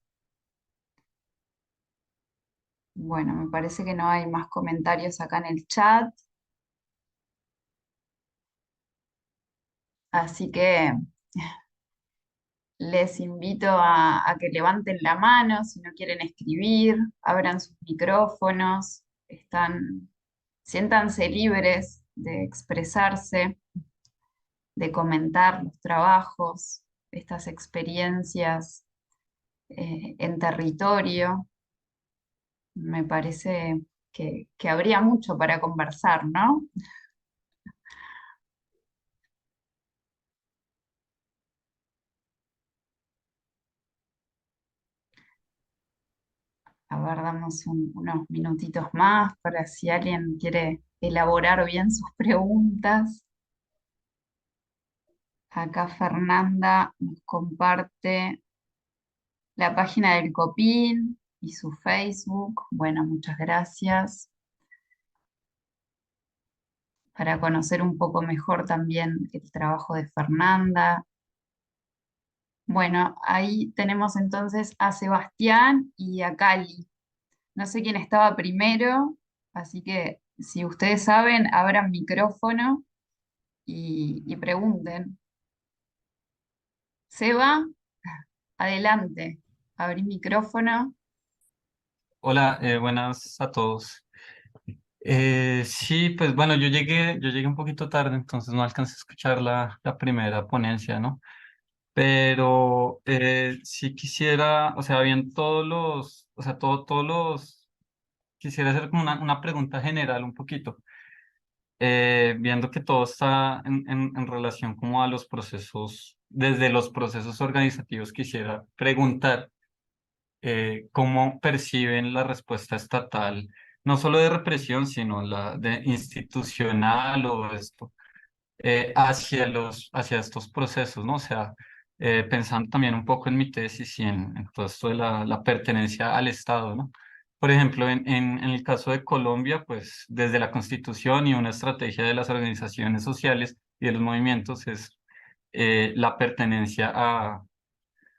Bueno, me parece que no hay más comentarios acá en el chat. Así que les invito a que levanten la mano si no quieren escribir, abran sus micrófonos, siéntanse libres de expresarse, de comentar los trabajos, estas experiencias en territorio. Me parece que habría mucho para conversar, ¿no? A ver, damos unos minutitos más para si alguien quiere elaborar bien sus preguntas. Acá Fernanda nos comparte la página del COPIN y su Facebook. Bueno, muchas gracias. Para conocer un poco mejor también el trabajo de Fernanda. Bueno, ahí tenemos entonces a Sebastián y a Cali. No sé quién estaba primero, así que si ustedes saben, abran micrófono y pregunten. Seba, adelante, abrí micrófono. Hola, buenas a todos. Sí, pues bueno, yo llegué un poquito tarde, entonces no alcancé a escuchar la primera ponencia, ¿no? Pero sí quisiera, o sea, bien o sea, quisiera hacer como una pregunta general un poquito, viendo que todo está en relación como a los procesos, desde los procesos organizativos, quisiera preguntar cómo perciben la respuesta estatal, no solo de represión, sino la de institucional o esto, hacia estos procesos, ¿no? O sea, pensando también un poco en mi tesis y en todo esto de la pertenencia al Estado, ¿no? Por ejemplo, en el caso de Colombia, pues desde la Constitución y una estrategia de las organizaciones sociales y de los movimientos es la pertenencia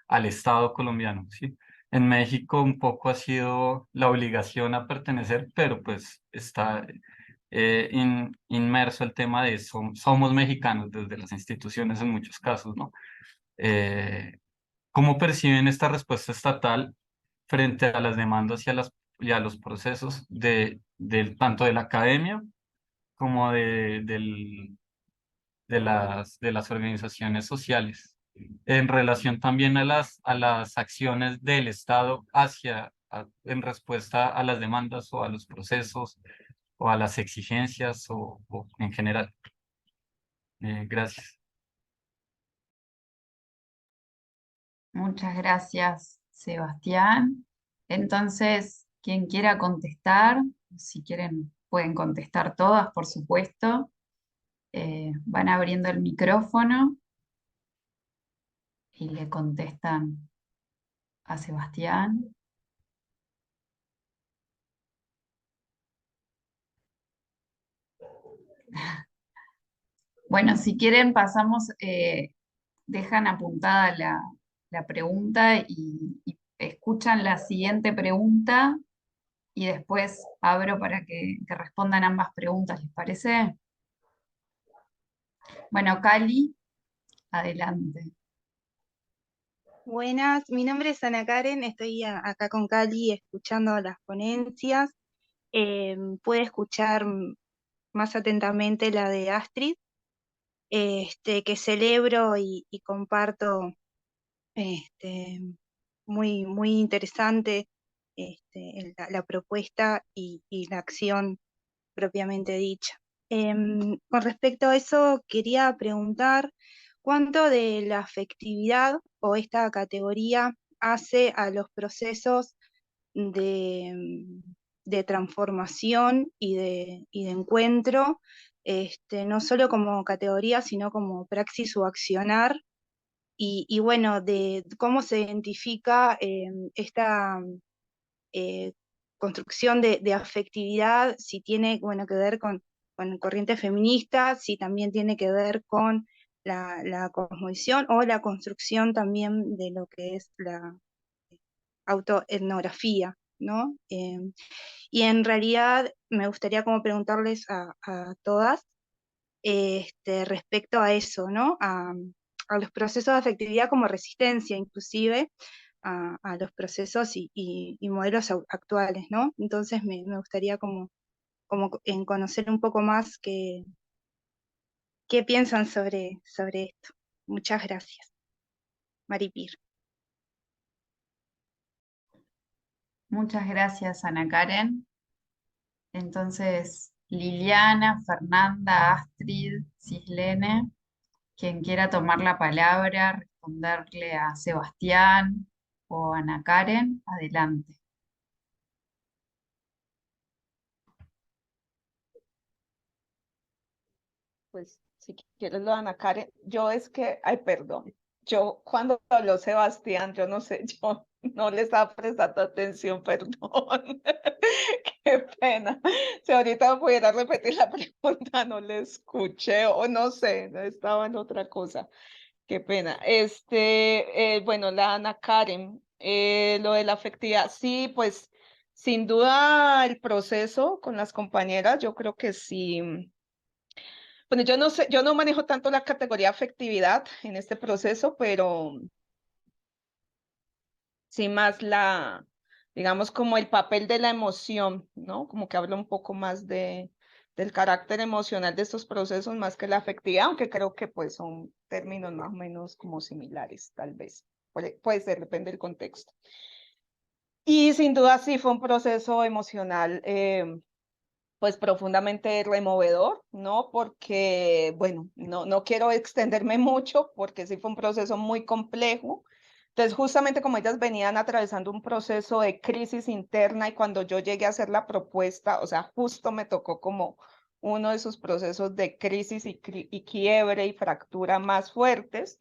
al Estado colombiano, ¿sí? En México un poco ha sido la obligación a pertenecer, pero pues está inmerso el tema de somos mexicanos desde las instituciones en muchos casos, ¿no? Eh, ¿Cómo perciben esta respuesta estatal frente a las demandas y a los procesos tanto de la academia como de las organizaciones sociales, en relación también a las acciones del Estado en respuesta a las demandas o a los procesos o a las exigencias o en general? Gracias. Muchas gracias, Sebastián. Entonces, quien quiera contestar, si quieren, pueden contestar todas, por supuesto. Van abriendo el micrófono y le contestan a Sebastián. Bueno, si quieren, pasamos, dejan apuntada la pregunta y escuchan la siguiente pregunta y después abro para que respondan ambas preguntas, ¿les parece? Bueno, Cali, adelante. Buenas, mi nombre es Ana Karen, estoy acá con Cali escuchando las ponencias. Puede escuchar más atentamente la de Astrid, que celebro y comparto, muy, muy interesante la propuesta y la acción propiamente dicha. Con respecto a eso, quería preguntar cuánto de la afectividad o esta categoría hace a los procesos de transformación y de encuentro, no solo como categoría, sino como praxis o accionar, y bueno, de cómo se identifica esta eh, construcción de afectividad, si tiene, bueno, que ver con corrientes feministas, si también tiene que ver con la cosmovisión o la construcción también de lo que es la autoetnografía, ¿no? Y en realidad me gustaría como preguntarles a todas respecto a eso, ¿no? A los procesos de afectividad como resistencia, inclusive, a los procesos y modelos actuales, ¿no? Entonces me gustaría como en conocer un poco más qué piensan sobre esto. Muchas gracias. Maripir. Muchas gracias, Ana Karen. Entonces, Liliana, Fernanda, Astrid, Cislene, quien quiera tomar la palabra, responderle a Sebastián o a Ana Karen, adelante. Pues si quieres lo de Ana Karen, yo es que, ay, perdón, yo cuando habló Sebastián, yo no sé, yo no le estaba prestando atención, perdón, qué pena. Si ahorita me pudiera repetir la pregunta, no le escuché o no sé, no estaba en otra cosa, qué pena. Bueno, la Ana Karen, lo de la afectividad, sí, pues sin duda el proceso con las compañeras, yo creo que sí. Bueno, yo no sé, yo no manejo tanto la categoría afectividad en este proceso, pero sí más digamos, como el papel de la emoción, ¿no? Como que habla un poco más del carácter emocional de estos procesos más que la afectividad, aunque creo que pues son términos más o menos como similares, tal vez. Puede ser, depende del contexto. Y sin duda sí fue un proceso emocional pues profundamente removedor, ¿no? Porque, bueno, no quiero extenderme mucho porque sí fue un proceso muy complejo. Entonces, justamente como ellas venían atravesando un proceso de crisis interna y cuando yo llegué a hacer la propuesta, o sea, justo me tocó como uno de sus procesos de crisis y quiebre y fractura más fuertes,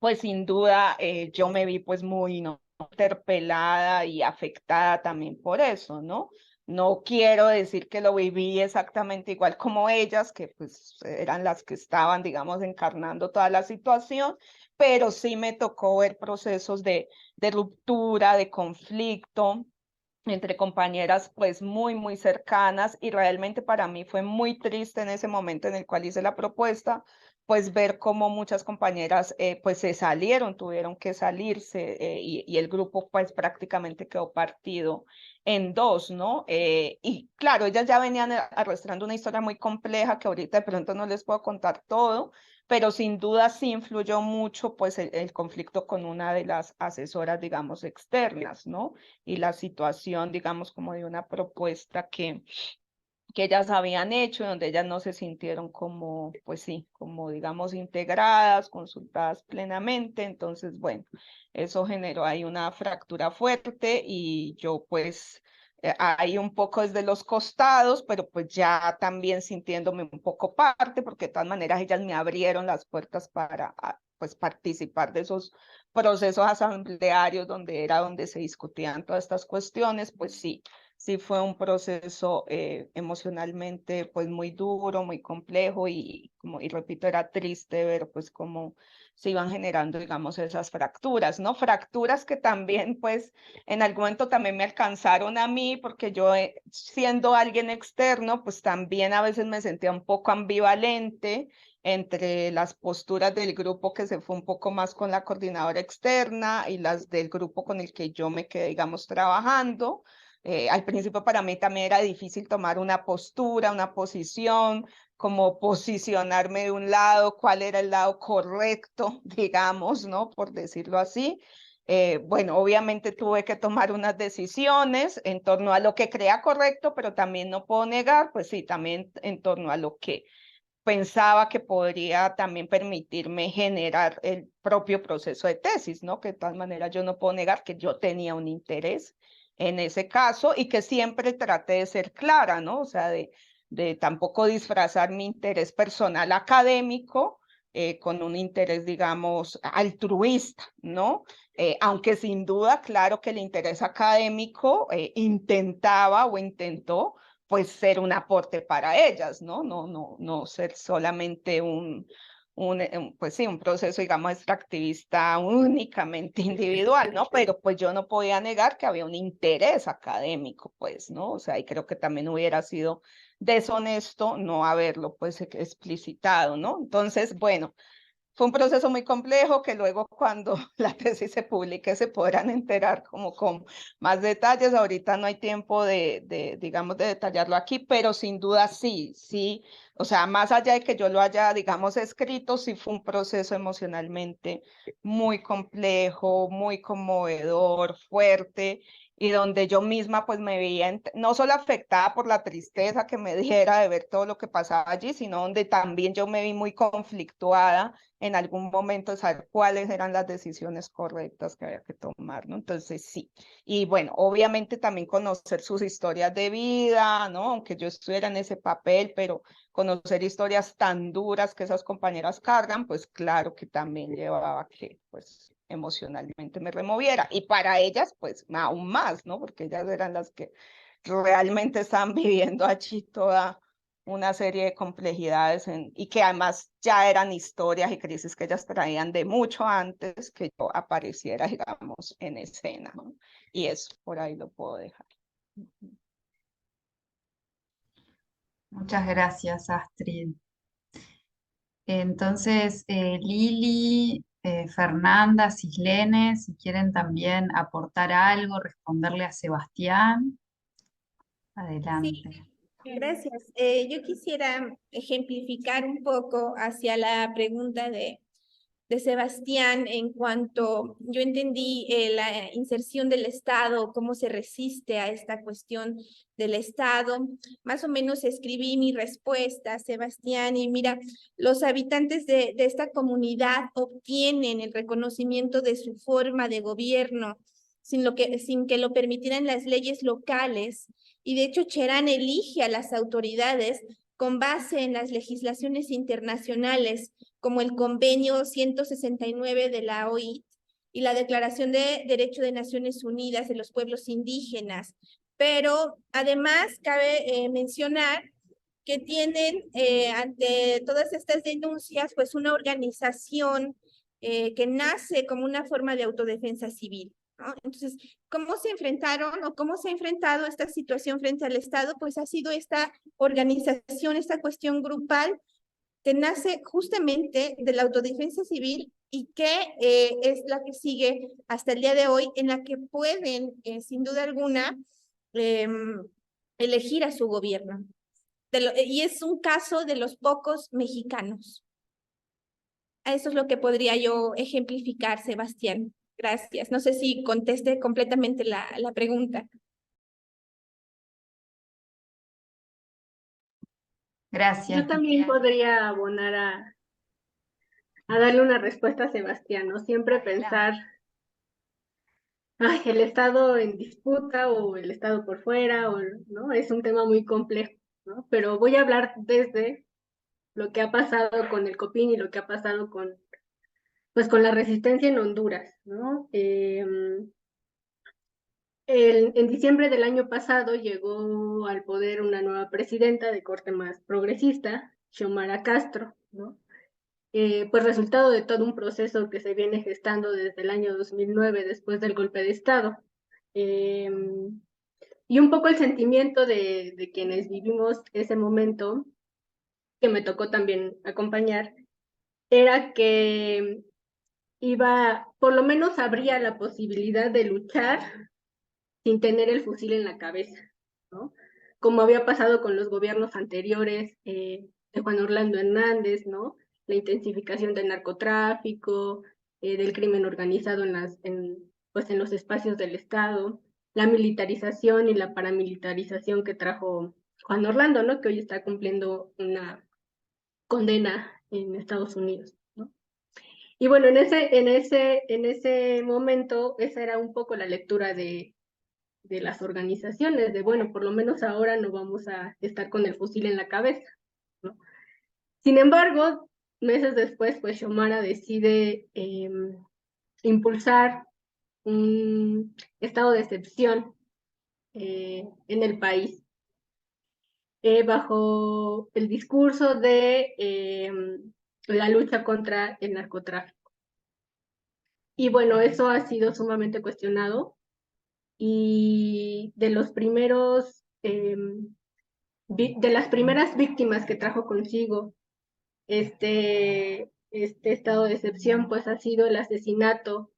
pues sin duda yo me vi pues muy, ¿no? interpelada y afectada también por eso, ¿no? No quiero decir que lo viví exactamente igual como ellas, que pues eran las que estaban, digamos, encarnando toda la situación, pero sí me tocó ver procesos de ruptura, de conflicto entre compañeras pues muy cercanas, y realmente para mí fue muy triste en ese momento en el cual hice la propuesta, pues ver cómo muchas compañeras pues se salieron, tuvieron que salirse, y el grupo pues prácticamente quedó partido en dos, ¿no? Y claro, ellas ya venían arrastrando una historia muy compleja que ahorita de pronto no les puedo contar todo, pero sin duda sí influyó mucho pues el conflicto con una de las asesoras, digamos, externas, ¿no? Y la situación, digamos, como de una propuesta que ellas habían hecho, donde ellas no se sintieron como, pues sí, como digamos integradas, consultadas plenamente. Entonces, bueno, eso generó ahí una fractura fuerte, y yo pues ahí un poco desde los costados, pero pues ya también sintiéndome un poco parte, porque de todas maneras ellas me abrieron las puertas para pues participar de esos procesos asamblearios donde se discutían todas estas cuestiones. Pues sí fue un proceso emocionalmente pues muy duro, muy complejo, y repito, era triste ver pues cómo se iban generando, digamos, esas fracturas, ¿no? Fracturas que también pues en algún momento también me alcanzaron a mí, porque yo siendo alguien externo pues también a veces me sentía un poco ambivalente entre las posturas del grupo que se fue un poco más con la coordinadora externa y las del grupo con el que yo me quedé, digamos, trabajando. Al principio para mí también era difícil tomar una postura, una posición, como posicionarme de un lado, cuál era el lado correcto, digamos, ¿no? Por decirlo así. Bueno, obviamente tuve que tomar unas decisiones en torno a lo que crea correcto, pero también no puedo negar, pues sí, también en torno a lo que pensaba que podría también permitirme generar el propio proceso de tesis, ¿no? Que de todas maneras yo no puedo negar que yo tenía un interés en ese caso, y que siempre traté de ser clara, ¿no? O sea, de tampoco disfrazar mi interés personal académico con un interés, digamos, altruista, ¿no? Aunque sin duda, claro que el interés académico intentaba o intentó pues ser un aporte para ellas, ¿no? No ser solamente pues sí, un proceso, digamos, extractivista únicamente individual, ¿no? Pero pues yo no podía negar que había un interés académico, pues, ¿no? O sea, y creo que también hubiera sido deshonesto no haberlo, pues, explicitado, ¿no? Entonces, bueno, fue un proceso muy complejo que luego cuando la tesis se publique se podrán enterar como con más detalles. Ahorita no hay tiempo digamos, de detallarlo aquí, pero sin duda sí. O sea, más allá de que yo lo haya, digamos, escrito, sí fue un proceso emocionalmente muy complejo, muy conmovedor, fuerte, y donde yo misma pues me veía no solo afectada por la tristeza que me diera de ver todo lo que pasaba allí, sino donde también yo me vi muy conflictuada en algún momento, saber cuáles eran las decisiones correctas que había que tomar, ¿no? Entonces sí. Y bueno, obviamente también conocer sus historias de vida, ¿no? Aunque yo estuviera en ese papel, pero conocer historias tan duras que esas compañeras cargan, pues claro que también llevaba a que, pues, emocionalmente me removiera. Y para ellas, pues, aún más, ¿no? Porque ellas eran las que realmente estaban viviendo allí toda una serie de complejidades y que además ya eran historias y crisis que ellas traían de mucho antes que yo apareciera, digamos, en escena, ¿no? Y eso por ahí lo puedo dejar. Muchas gracias, Astrid. Entonces, Lili, Fernanda, Cislene, si quieren también aportar algo, responderle a Sebastián, Sí, adelante. gracias. Yo quisiera ejemplificar un poco hacia la pregunta de Sebastián en cuanto yo entendí la inserción del Estado, cómo se resiste a esta cuestión del Estado. Más o menos escribí mi respuesta, Sebastián, y mira, los habitantes de esta comunidad obtienen el reconocimiento de su forma de gobierno sin que lo permitieran las leyes locales. Y de hecho, Cherán elige a las autoridades con base en las legislaciones internacionales, como el convenio 169 de la OIT, y la Declaración de Derecho de Naciones Unidas de los Pueblos Indígenas. Pero además cabe mencionar que tienen ante todas estas denuncias pues una organización que nace como una forma de autodefensa civil, ¿no? Entonces, ¿cómo se enfrentaron o cómo se ha enfrentado esta situación frente al Estado? Pues ha sido esta organización, esta cuestión grupal que nace justamente de la autodefensa civil y que es la que sigue hasta el día de hoy, en la que pueden, sin duda alguna, elegir a su gobierno. Y es un caso de los pocos mexicanos. Eso es lo que podría yo ejemplificar, Sebastián. Gracias. No sé si contesté completamente la pregunta. Gracias. Yo también podría abonar a darle una respuesta a Sebastián, ¿no? Siempre pensar, ay, el Estado en disputa o el Estado por fuera, ¿no? Es un tema muy complejo, ¿no? Pero voy a hablar desde lo que ha pasado con el COPIN y lo que ha pasado pues con la resistencia en Honduras, ¿no? En diciembre del año pasado llegó al poder una nueva presidenta de corte más progresista, Xiomara Castro, ¿no? Pues resultado de todo un proceso que se viene gestando desde el año 2009, después del golpe de Estado. Y un poco el sentimiento de quienes vivimos ese momento, que me tocó también acompañar, era que por lo menos habría la posibilidad de luchar sin tener el fusil en la cabeza, ¿no? Como había pasado con los gobiernos anteriores de Juan Orlando Hernández, ¿no? La intensificación del narcotráfico, del crimen organizado pues en los espacios del Estado, la militarización y la paramilitarización que trajo Juan Orlando, ¿no? Que hoy está cumpliendo una condena en Estados Unidos, ¿no? Y bueno, en ese momento, esa era un poco la lectura de las organizaciones, de bueno, por lo menos ahora no vamos a estar con el fusil en la cabeza, ¿no? Sin embargo, meses después, pues Xiomara decide impulsar un estado de excepción en el país, bajo el discurso de la lucha contra el narcotráfico. Y bueno, eso ha sido sumamente cuestionado y de las primeras víctimas que trajo consigo este estado de excepción, pues ha sido el asesinato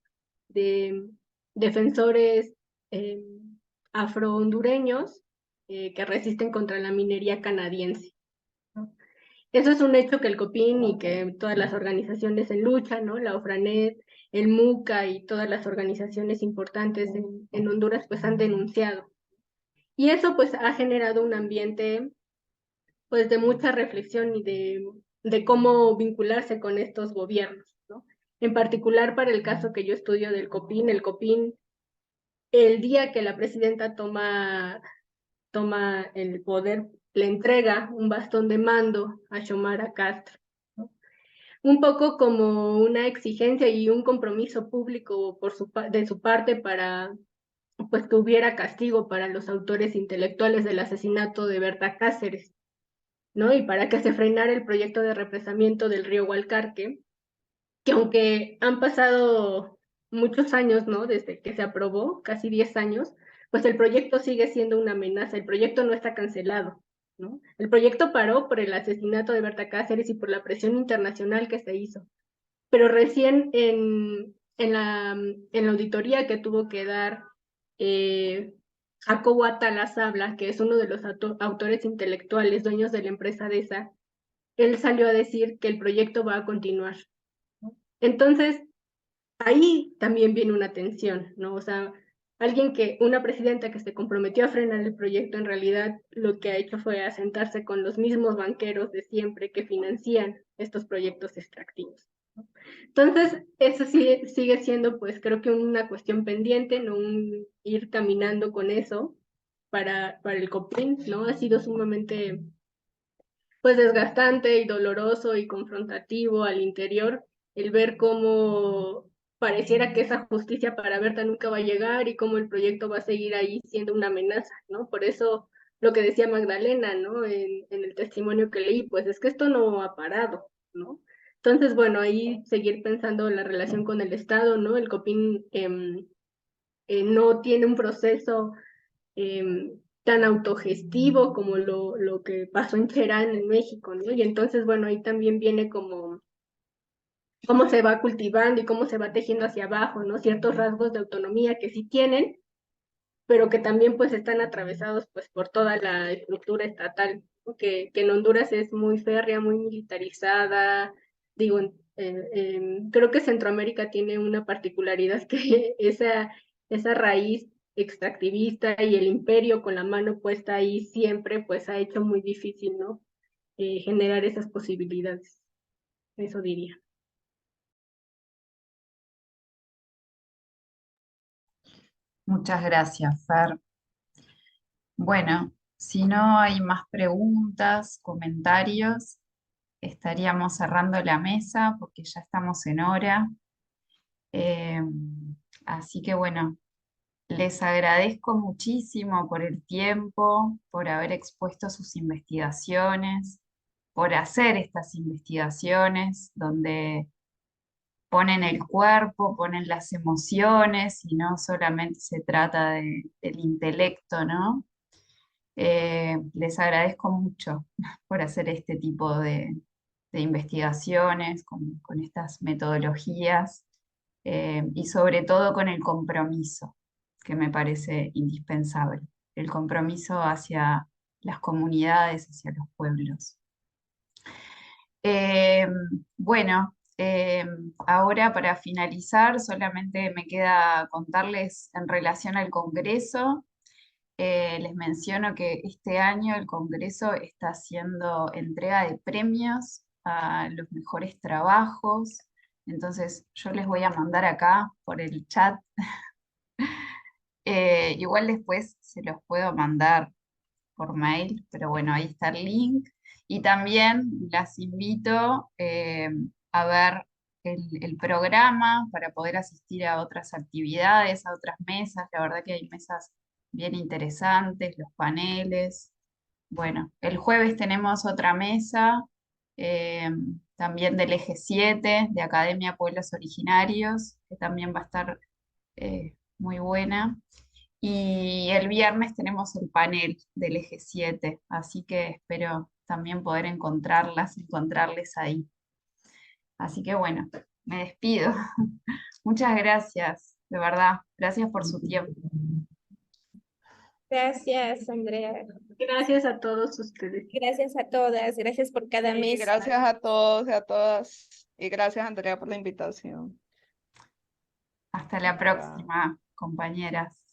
de defensores afrohondureños que resisten contra la minería canadiense, ¿no? Eso es un hecho que el COPIN y que todas las organizaciones en lucha, ¿no? La OFRANET, el MUCA y todas las organizaciones importantes en Honduras pues han denunciado. Y eso pues ha generado un ambiente pues de mucha reflexión y de cómo vincularse con estos gobiernos, ¿no? En particular para el caso que yo estudio del COPIN, el COPIN, el día que la presidenta toma el poder, le entrega un bastón de mando a Xiomara Castro, ¿no? Un poco como una exigencia y un compromiso público de su parte para pues que hubiera castigo para los autores intelectuales del asesinato de Berta Cáceres, ¿no? Y para que se frenara el proyecto de represamiento del río Gualcarque, que aunque han pasado muchos años, ¿no? Desde que se aprobó, casi 10 años, pues el proyecto sigue siendo una amenaza, el proyecto no está cancelado, ¿no? El proyecto paró por el asesinato de Berta Cáceres y por la presión internacional que se hizo, pero recién en la auditoría que tuvo que dar Jacobo Atalas habla, que es uno de los autores intelectuales, dueños de la empresa DESA, él salió a decir que el proyecto va a continuar, ¿no? Entonces, ahí también viene una tensión, ¿no? O sea, una presidenta que se comprometió a frenar el proyecto, en realidad lo que ha hecho fue asentarse con los mismos banqueros de siempre que financian estos proyectos extractivos, ¿no? Entonces, eso sí, sigue siendo, pues, creo que una cuestión pendiente, no ir caminando con eso para el COPIN, ¿no? Ha sido sumamente, pues, desgastante y doloroso y confrontativo al interior el ver cómo pareciera que esa justicia para Berta nunca va a llegar y cómo el proyecto va a seguir ahí siendo una amenaza, ¿no? Por eso lo que decía Magdalena, ¿no? En el testimonio que leí, pues es que esto no ha parado, ¿no? Entonces, bueno, ahí seguir pensando la relación con el Estado, ¿no? El COPINH no tiene un proceso tan autogestivo como lo que pasó en Cherán, en México, ¿no? Y entonces, bueno, ahí también viene como cómo se va cultivando y cómo se va tejiendo hacia abajo, ¿no? Ciertos rasgos de autonomía que sí tienen, pero que también pues están atravesados pues por toda la estructura estatal, ¿no? Que en Honduras es muy férrea, muy militarizada, digo, creo que Centroamérica tiene una particularidad que esa raíz extractivista y el imperio con la mano puesta ahí siempre pues ha hecho muy difícil, ¿no? Generar esas posibilidades, eso diría. Muchas gracias, Fer. Bueno, si no hay más preguntas, comentarios, estaríamos cerrando la mesa porque ya estamos en hora. Eh, Así que bueno, les agradezco muchísimo por el tiempo, por haber expuesto sus investigaciones, por hacer estas investigaciones donde ponen el cuerpo, ponen las emociones y no solamente se trata del intelecto, ¿no? Les agradezco mucho por hacer este tipo de investigaciones con estas metodologías y sobre todo con el compromiso, que me parece indispensable, el compromiso hacia las comunidades, hacia los pueblos. Eh, bueno, ahora para finalizar, solamente me queda contarles en relación al Congreso. Les menciono que este año el Congreso está haciendo entrega de premios a los mejores trabajos. Entonces yo les voy a mandar acá por el chat. Igual después se los puedo mandar por mail, pero bueno, ahí está el link. Y también las invito a ver el programa para poder asistir a otras actividades, a otras mesas. La verdad que hay mesas bien interesantes, los paneles. Bueno, el jueves tenemos otra mesa, eh, también del Eje 7, de Academia Pueblos Originarios, que también va a estar muy buena. Y el viernes tenemos el panel del Eje 7, así que espero también poder encontrarles ahí. Así que bueno, me despido. Muchas gracias, de verdad. Gracias por su tiempo. Gracias, Andrea. Gracias a todos ustedes. Gracias a todas. Gracias por cada Sí, mesa. gracias a todos y a todas. Y gracias, Andrea, por la invitación. Hasta la Chao. próxima, compañeras.